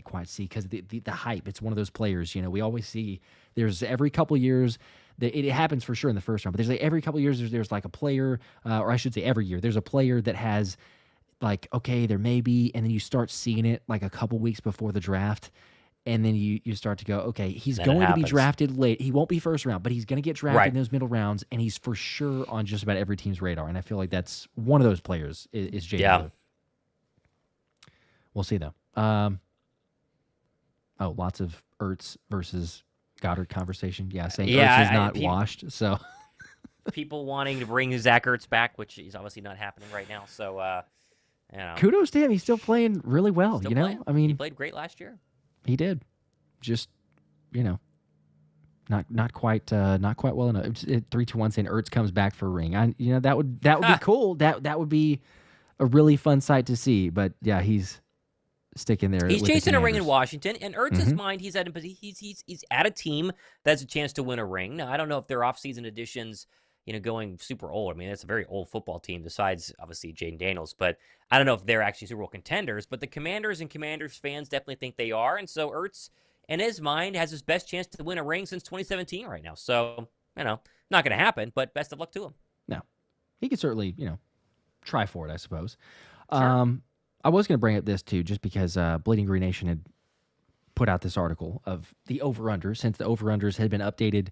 quite see, because the hype. It's one of those players. We always see there's every couple of years. It happens for sure in the first round, but there's like every couple of years there's like a player, or I should say every year there's a player that has like, okay, there may be, and then you start seeing it like a couple weeks before the draft, and then you start to go, okay, he's going to be drafted late. He won't be first round, but he's going to get drafted in those middle rounds, and he's for sure on just about every team's radar. And I feel like that's one of those players is Jaden Blue. We'll see though. Lots of Ertz versus Goddard conversation. Yeah, saying Ertz is not washed. So people wanting to bring Zach Ertz back, which is obviously not happening right now. So, kudos to him. He's still playing really well. Still you know, playing. I mean, he played great last year. He did. Just, not quite well enough. 3-2-1 saying Ertz comes back for a ring. That would be cool. That would be a really fun sight to see. But yeah, he's sticking there. He's with chasing the a ring in Commanders. Washington, and Ertz's mind, he's at a team that's a chance to win a ring. Now, I don't know if their offseason additions, going super old. I mean, it's a very old football team, besides obviously Jaden Daniels. But I don't know if they're actually Super Bowl contenders. But the Commanders and Commanders fans definitely think they are, and so Ertz, in his mind, has his best chance to win a ring since 2017 right now. So not going to happen. But best of luck to him. No, he could certainly try for it, I suppose. Sure. I was going to bring up this too, just because Bleeding Green Nation had put out this article of the over-under, since the over-unders had been updated.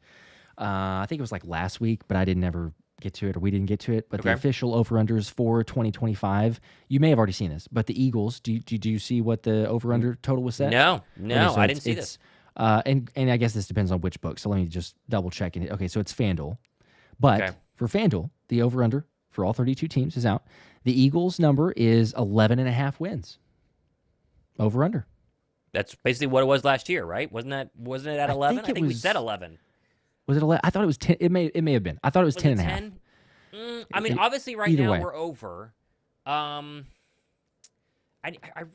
I think it was like last week, but I didn't ever get to it, or we didn't get to it. But the official over-unders for 2025, you may have already seen this, but the Eagles, do you see what the over-under total was set? No, Okay, so I didn't see this. And I guess this depends on which book, so let me just double check it. Okay, so it's FanDuel. But for FanDuel, the over-under for all 32 teams is out. The Eagles' number is 11.5 wins. Over-under. That's basically what it was last year, right? Wasn't it at 11? I think we said 11. Was it 11? I thought it was 10. It may have been. I thought it was 10.5. I mean, obviously right now we're over. I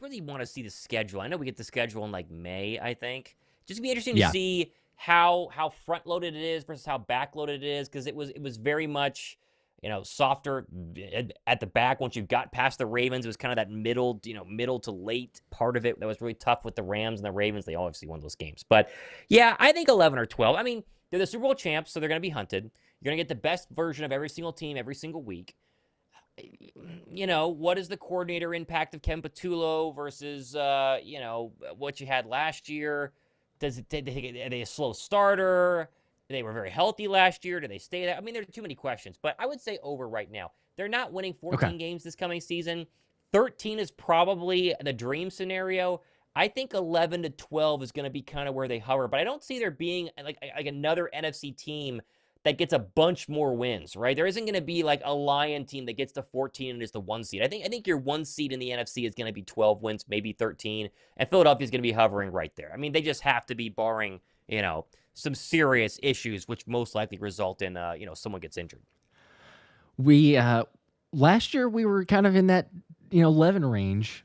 really want to see the schedule. I know we get the schedule in like May, I think. Just be interesting to see how front loaded it is versus how back loaded it is, because it was very much softer at the back. Once you got past the Ravens, it was kind of that middle to late part of it that was really tough with the Rams and the Ravens. They obviously won those games. But yeah, I think 11 or 12. I mean, they're the Super Bowl champs, so they're going to be hunted. You're going to get the best version of every single team every single week. What is the coordinator impact of Ken Patullo versus, what you had last year? Are they a slow starter? They were very healthy last year. Do they stay there? I mean, there are too many questions, but I would say over right now. They're not winning 14 games this coming season. 13 is probably the dream scenario. I think 11 to 12 is going to be kind of where they hover, but I don't see there being like another NFC team that gets a bunch more wins, right? There isn't going to be like a Lion team that gets to 14 and is the 1 seed. I think your 1 seed in the NFC is going to be 12 wins, maybe 13, and Philadelphia is going to be hovering right there. I mean, they just have to be barring, some serious issues, which most likely result in, someone gets injured. We last year we were kind of in that 11 range,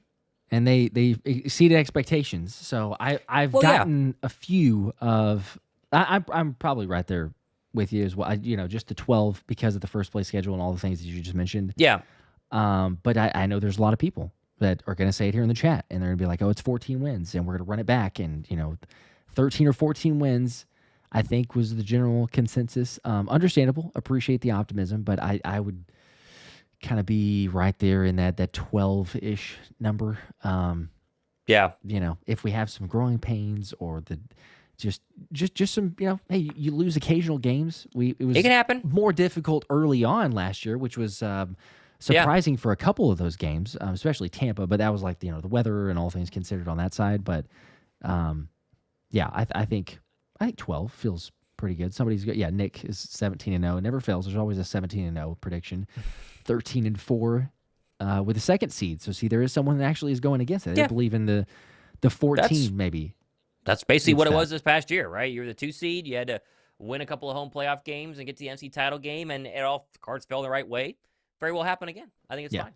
and they exceeded expectations. So I've gotten a few of. I'm probably right there with you as well. Just the 12 because of the first place schedule and all the things that you just mentioned. Yeah. But I know there's a lot of people that are going to say it here in the chat, and they're going to be like, "Oh, it's 14 wins, and we're going to run it back," and 13 or 14 wins. I think was the general consensus. Understandable, appreciate the optimism, but I would kind of be right there in that 12-ish number. If we have some growing pains or just some, hey, you lose occasional games. It can happen. More difficult early on last year, which was surprising for a couple of those games, especially Tampa. But that was like the weather and all things considered on that side. But I think 12 feels pretty good. Somebody's good. Yeah, Nick is 17-0. It never fails. There's always a 17-0 prediction. 13-4 with the second seed. So see, there is someone that actually is going against it. They believe in the 14 maybe. That's basically what it was this past year, right? You were the 2 seed. You had to win a couple of home playoff games and get to the NFC title game, and the cards fell the right way. Very well happen again. I think it's fine.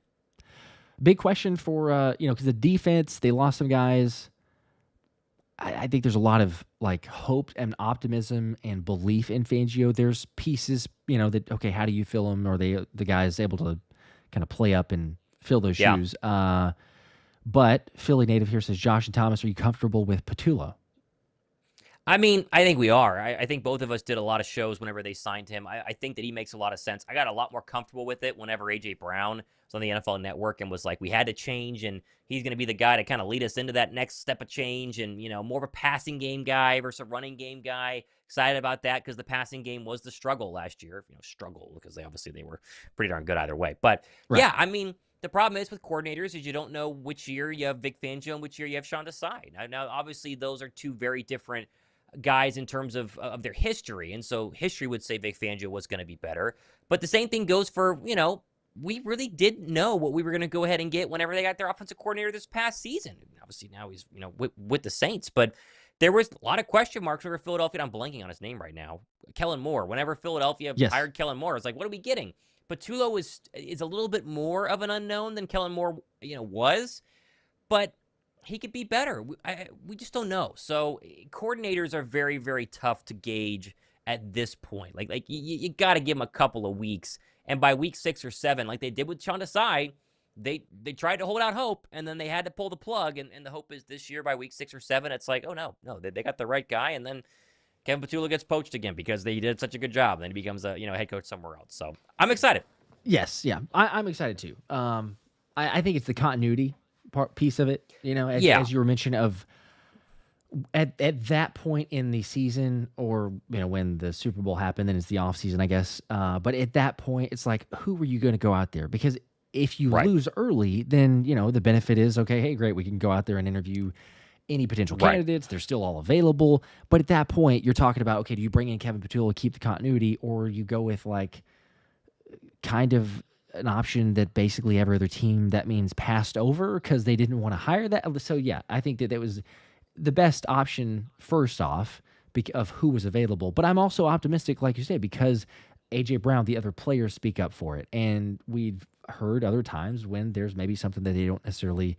Big question for because the defense, they lost some guys. I think there's a lot of like hope and optimism and belief in Fangio. There's pieces, that how do you fill them? Are the guys able to kind of play up and fill those shoes? But Philly native here says, Josh and Thomas, are you comfortable with Patullo? I mean, I think we are. I think both of us did a lot of shows whenever they signed him. I think that he makes a lot of sense. I got a lot more comfortable with it whenever A.J. Brown was on the NFL Network and was like, we had to change, and he's going to be the guy to kind of lead us into that next step of change, and, more of a passing game guy versus a running game guy. Excited about that because the passing game was the struggle last year. Struggle because they were pretty darn good either way. But, I mean, the problem is with coordinators is you don't know which year you have Vic Fangio and which year you have Sean Desai. Now, obviously, those are two very different guys in terms of their history. And so history would say Vic Fangio was going to be better. But the same thing goes for, we really didn't know what we were going to go ahead and get whenever they got their offensive coordinator this past season. Obviously now he's, with the Saints, but there was a lot of question marks over Philadelphia. I'm blanking on his name right now. Kellen Moore. Whenever Philadelphia hired Kellen Moore, it's like, what are we getting? Patullo is a little bit more of an unknown than Kellen Moore, was, but he could be better. We just don't know. So coordinators are very, very tough to gauge at this point. Like you got to give them a couple of weeks. And by week 6 or 7, like they did with Sean Desai, they tried to hold out hope, and then they had to pull the plug. And the hope is this year by week 6 or 7, it's like, oh, no, they got the right guy. And then Kevin Patullo gets poached again because they did such a good job. And then he becomes a head coach somewhere else. So I'm excited. Yes, yeah, I'm excited too. I think it's the continuity piece of it, as you were mentioning of at that point in the season, or when the Super Bowl happened, then it's the offseason, I guess. But at that point, it's like, who were you going to go out there? Because if you lose early, then the benefit is, okay, hey, great, we can go out there and interview any potential candidates. They're still all available. But at that point, you're talking about, okay, do you bring in Kevin Patullo to keep the continuity, or you go with like kind of an option that basically every other team, that means passed over because they didn't want to hire that. So yeah, I think that was the best option first off of who was available. But I'm also optimistic, like you say, because A.J. Brown, the other players speak up for it. And we've heard other times when there's maybe something that they don't necessarily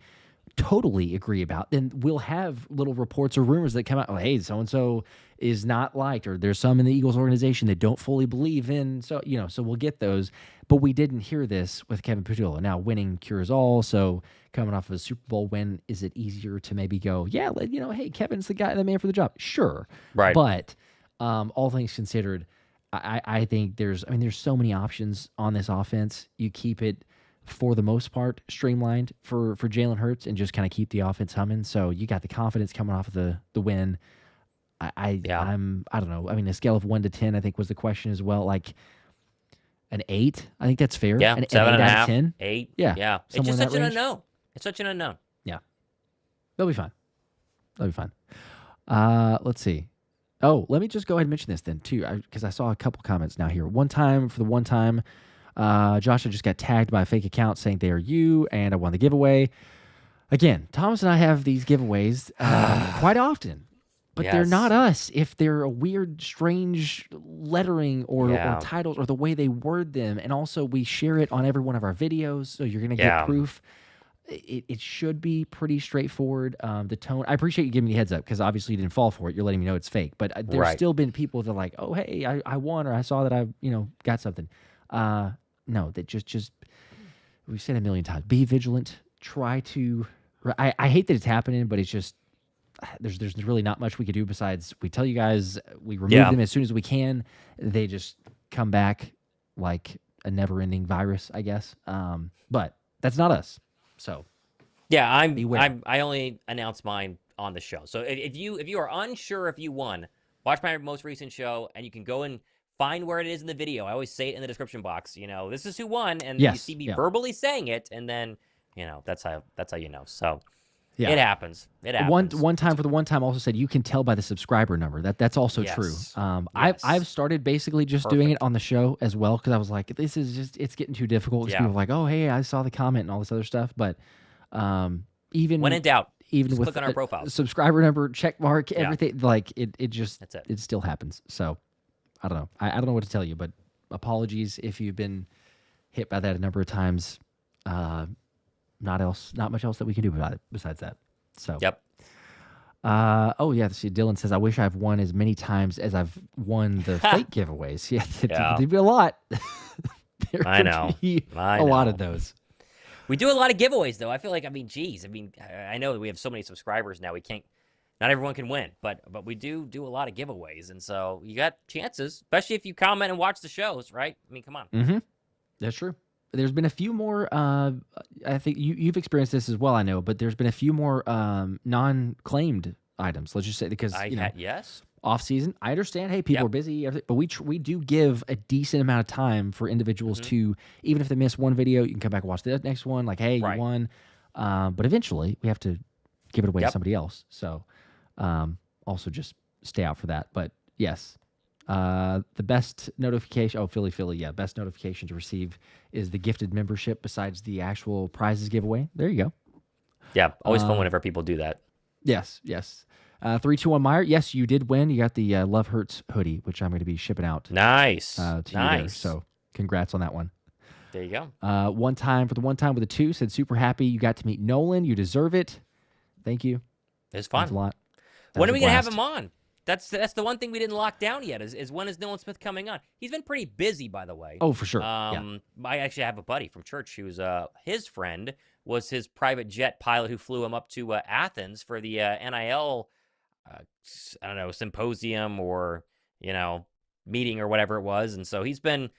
totally agree about, then we'll have little reports or rumors that come out, oh, hey, so-and-so is not liked, or there's some in the Eagles organization that don't fully believe in, so we'll get those. But we didn't hear this with Kevin Patullo. Now, winning cures all, so coming off of a Super Bowl win, is it easier to maybe go, yeah, hey, Kevin's the man for the job? Sure. Right. But all things considered, I think there's so many options on this offense. You keep it, for the most part, streamlined for Jalen Hurts and just kind of keep the offense humming. So you got the confidence coming off of the win. I don't know. I mean, a scale of 1 to 10, I think was the question as well. Like an 8, I think that's fair. Yeah, an 7.5, 8 out of 10. 8. Yeah, yeah. It's just such an unknown. It's such an unknown. Yeah, they'll be fine. Let's see. Oh, let me just go ahead and mention this then too, because I saw a couple comments now here. One time, Joshua just got tagged by a fake account saying they are you, and I won the giveaway. Again, Thomas and I have these giveaways quite often, but they're not us if they're a weird, strange lettering or titles or the way they word them. And also, we share it on every one of our videos, so you're going to get proof. It should be pretty straightforward. The tone, I appreciate you giving me the heads up because obviously you didn't fall for it. You're letting me know it's fake. But there's still been people that are like, oh, hey, I won, or I saw that I got something. No, that just we've said a million times. Be vigilant. Try to. I hate that it's happening, but it's just there's really not much we could do besides we tell you guys we remove them as soon as we can. They just come back like a never-ending virus, I guess. But that's not us. So yeah, I only announce mine on the show. So if you are unsure if you won, watch my most recent show, and you can go and find where it is in the video. I always say it in the description box. This is who won, and you see me verbally saying it, and then that's how you know. So it happens. It happens. One time also said you can tell by the subscriber number. That's also true. I've started basically just doing it on the show as well because I was like, this is just it's getting too difficult. People are like, oh hey, I saw the comment and all this other stuff. But even when in doubt, even just with click on our profile, subscriber number, check mark, everything like it just it still happens. So. I don't know. I don't know what to tell you, but apologies if you've been hit by that a number of times. Not much else that we can do about it besides that. So. Yep. See, Dylan says, I wish I've won as many times as I've won the fake giveaways. There'd be a lot. I know. A lot of those. We do a lot of giveaways, though. I feel like, I know that we have so many subscribers now. Not everyone can win, but we do a lot of giveaways, and so you got chances, especially if you comment and watch the shows, right? I mean, come on. Mm-hmm. That's true. There's been a few more. I think you've experienced this as well. I know, but there's been a few more non-claimed items. Let's just say because off season. I understand. Hey, people are busy, but we do give a decent amount of time for individuals to, even if they miss one video, you can come back and watch the next one. Like, hey, you won. But eventually, we have to give it away to somebody else. So. Also just stay out for that. But yes, the best notification. Oh, Philly. Yeah, best notification to receive is the gifted membership. Besides the actual prizes giveaway, there you go. Yeah, always fun whenever people do that. Yes. 3-2-1 Meyer. Yes, you did win. You got the Love Hurts hoodie, which I'm going to be shipping out. Nice. To you there. So congrats on that one. There you go. One time with a 2 said super happy you got to meet Nolan. You deserve it. Thank you. It's fun. That's a lot. When are we going to have him on? That's the one thing we didn't lock down yet is when is Nolan Smith coming on? He's been pretty busy, by the way. Oh, for sure. I actually have a buddy from church who's his friend was his private jet pilot who flew him up to Athens for the NIL, I don't know, symposium or, meeting or whatever it was. And so he's been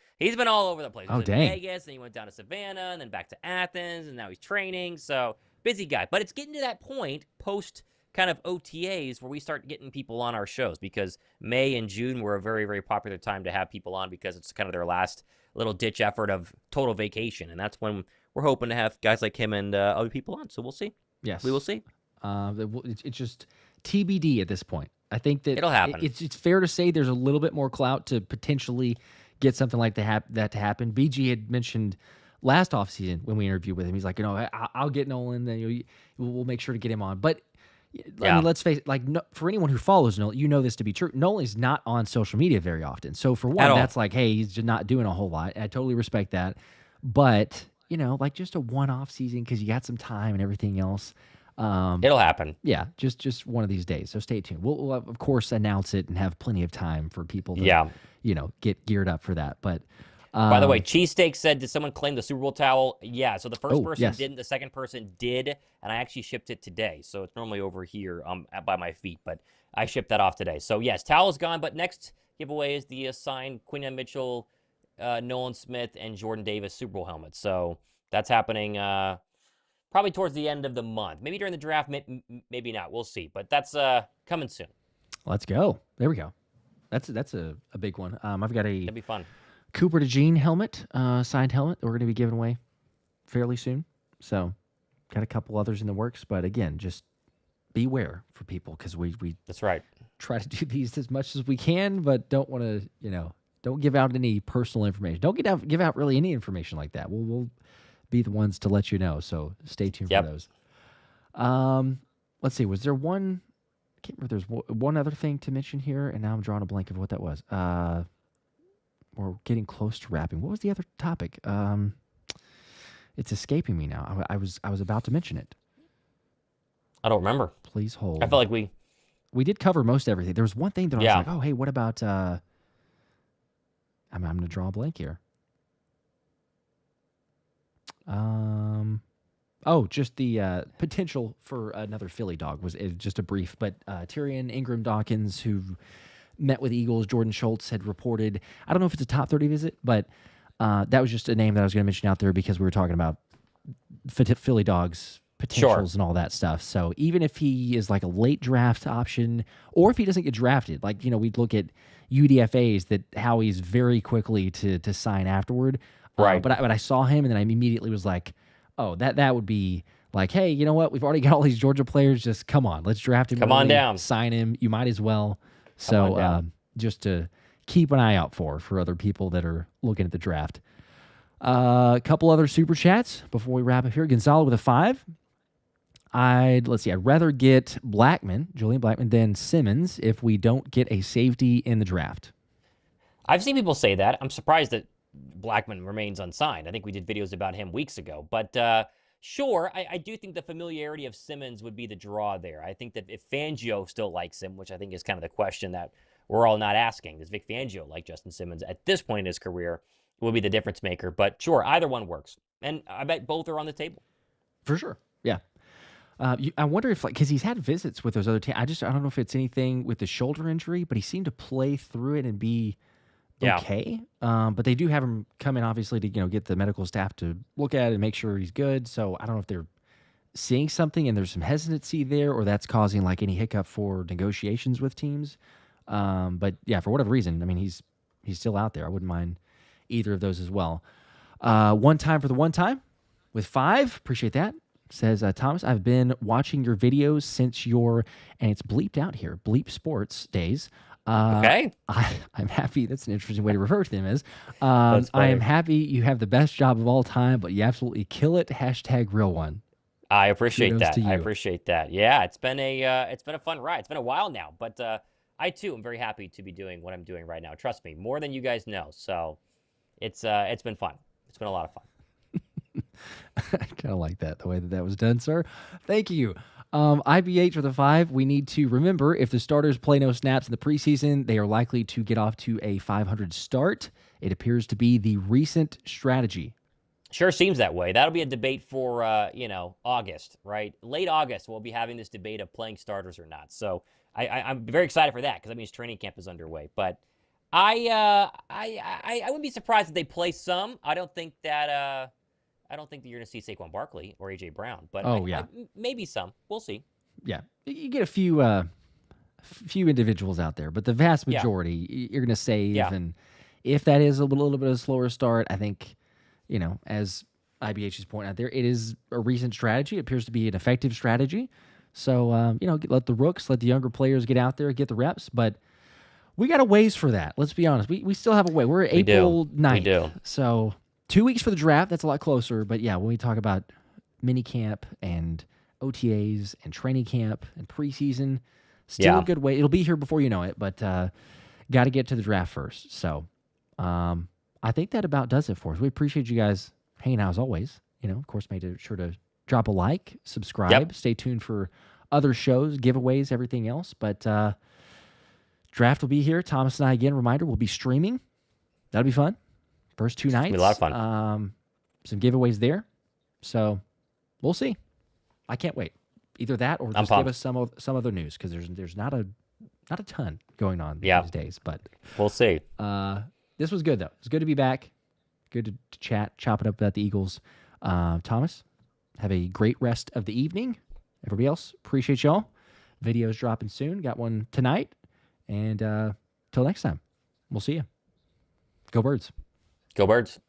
all over the place. He was in Vegas, and he went down to Savannah, and then back to Athens, and now he's training. So busy guy. But it's getting to that point post kind of OTAs where we start getting people on our shows, because May and June were a very, very popular time to have people on because it's kind of their last little ditch effort of total vacation. And that's when we're hoping to have guys like him and other people on. So we'll see. Yes. We will see. It's just TBD at this point. I think that it'll happen. It's fair to say there's a little bit more clout to potentially get something like that to happen. BG had mentioned last offseason when we interviewed with him, he's like, I'll get Nolan, then we'll make sure to get him on. But I mean, let's face it, for anyone who follows Nolan, this to be true. Nolan's not on social media very often. So for one, that's like, hey, he's just not doing a whole lot. I totally respect that. But, just a one-off season because you got some time and everything else. It'll happen. Yeah, just one of these days. So stay tuned. We'll of course announce it and have plenty of time for people to, get geared up for that. But by the way, Cheesesteak said, did someone claim the Super Bowl towel? Yeah. So the first person didn't. The second person did, and I actually shipped it today. So it's normally over here by my feet, but I shipped that off today. So yes, towel is gone. But next giveaway is the signed Quinton Mitchell, Nolan Smith, and Jordan Davis Super Bowl helmets. So that's happening. Probably towards the end of the month. Maybe during the draft, maybe not. We'll see. But that's coming soon. Let's go. There we go. That's a big one. I've got That'd be fun. Cooper DeJean helmet, signed helmet that we're going to be giving away fairly soon. So got a couple others in the works. But again, just beware for people because we that's right. Try to do these as much as we can, but don't want to, don't give out any personal information. Don't give out really any information like that. We'll be the ones to let you know. So stay tuned for those. Let's see. Was there one? I can't remember. There's one other thing to mention here, and now I'm drawing a blank of what that was. We're getting close to wrapping. What was the other topic? It's escaping me now. I was about to mention it. I don't remember. Please hold. I felt like we did cover most everything. There was one thing that I was like, oh, hey, what about? I'm going to draw a blank here. Just the potential for another Philly dog was just a brief, but Tyrion Ingram Dawkins, who met with Eagles, Jordan Schultz had reported, I don't know if it's a top 30 visit, but that was just a name that I was going to mention out there because we were talking about Philly dogs potentials and all that stuff. So even if he is like a late draft option, or if he doesn't get drafted, we'd look at UDFAs that Howie's very quickly to sign afterward. Right. But I saw him, and then I immediately was like, oh, that would be like, hey, you know what? We've already got all these Georgia players. Just come on. Let's draft him. Come on down. Sign him. You might as well. So just to keep an eye out for other people that are looking at the draft. A couple other super chats before we wrap up here. Gonzalo with a 5. I'd rather get Julian Blackman, than Simmons if we don't get a safety in the draft. I've seen people say that. I'm surprised that Blackman remains unsigned. I think we did videos about him weeks ago. But sure, I do think the familiarity of Simmons would be the draw there. I think that if Fangio still likes him, which I think is kind of the question that we're all not asking, does Vic Fangio like Justin Simmons at this point in his career, will be the difference maker. But sure, either one works. And I bet both are on the table. For sure, yeah. I wonder if, because he's had visits with those other teams. I don't know if it's anything with the shoulder injury, but he seemed to play through it and be okay. But they do have him come in, obviously, to get the medical staff to look at it and make sure he's good. So I don't know if they're seeing something and there's some hesitancy there, or that's causing like any hiccup for negotiations with teams. But yeah, for whatever reason, I mean, he's still out there. I wouldn't mind either of those as well. One time for the one time with 5. Appreciate that. says, Thomas, I've been watching your videos since your, and it's bleeped out here, Bleep Sports days. Okay. I'm happy. That's an interesting way to refer to them as. I am happy you have the best job of all time, but you absolutely kill it. # real one. I appreciate that. I appreciate that. Yeah, it's been a fun ride. It's been a while now, but I too am very happy to be doing what I'm doing right now. Trust me, more than you guys know. So it's been fun. It's been a lot of fun. I kind of like that, the way that was done, sir. Thank you. IBH for the 5. We need to remember if the starters play no snaps in the preseason, they are likely to get off to a 500 start. It appears to be the recent strategy. Sure seems that way. That'll be a debate for, August, right? Late August, we'll be having this debate of playing starters or not. So I'm very excited for that because that means training camp is underway. But I wouldn't be surprised if they play some. I don't think that you're going to see Saquon Barkley or A.J. Brown. But maybe some. We'll see. Yeah. You get a few individuals out there, but the vast majority you're going to save. Yeah. And if that is a little bit of a slower start, I think, as IBH is pointing out there, it is a recent strategy. It appears to be an effective strategy. So, let the rooks, let the younger players get out there, get the reps. But we got a ways for that. Let's be honest. We still have a way. We're April 9th. We do. So 2 weeks for the draft. That's a lot closer. But, yeah, when we talk about mini camp and OTAs and training camp and preseason, still a good way. It'll be here before you know it. But got to get to the draft first. So I think that about does it for us. We appreciate you guys hanging out as always. Of course, make sure to drop a like, subscribe, stay tuned for other shows, giveaways, everything else. But draft will be here. Thomas and I, again, reminder, we'll be streaming. That'll be fun. First 2 nights. It'll be a lot of fun. Some giveaways there. So we'll see. I can't wait. Either that or just give us some other news because there's not a ton going on these days. But we'll see. This was good, though. It's good to be back. Good to chat, chop it up about the Eagles. Thomas, have a great rest of the evening. Everybody else, appreciate y'all. Videos dropping soon. Got one tonight. And till next time, we'll see you. Go Birds. Go Birds.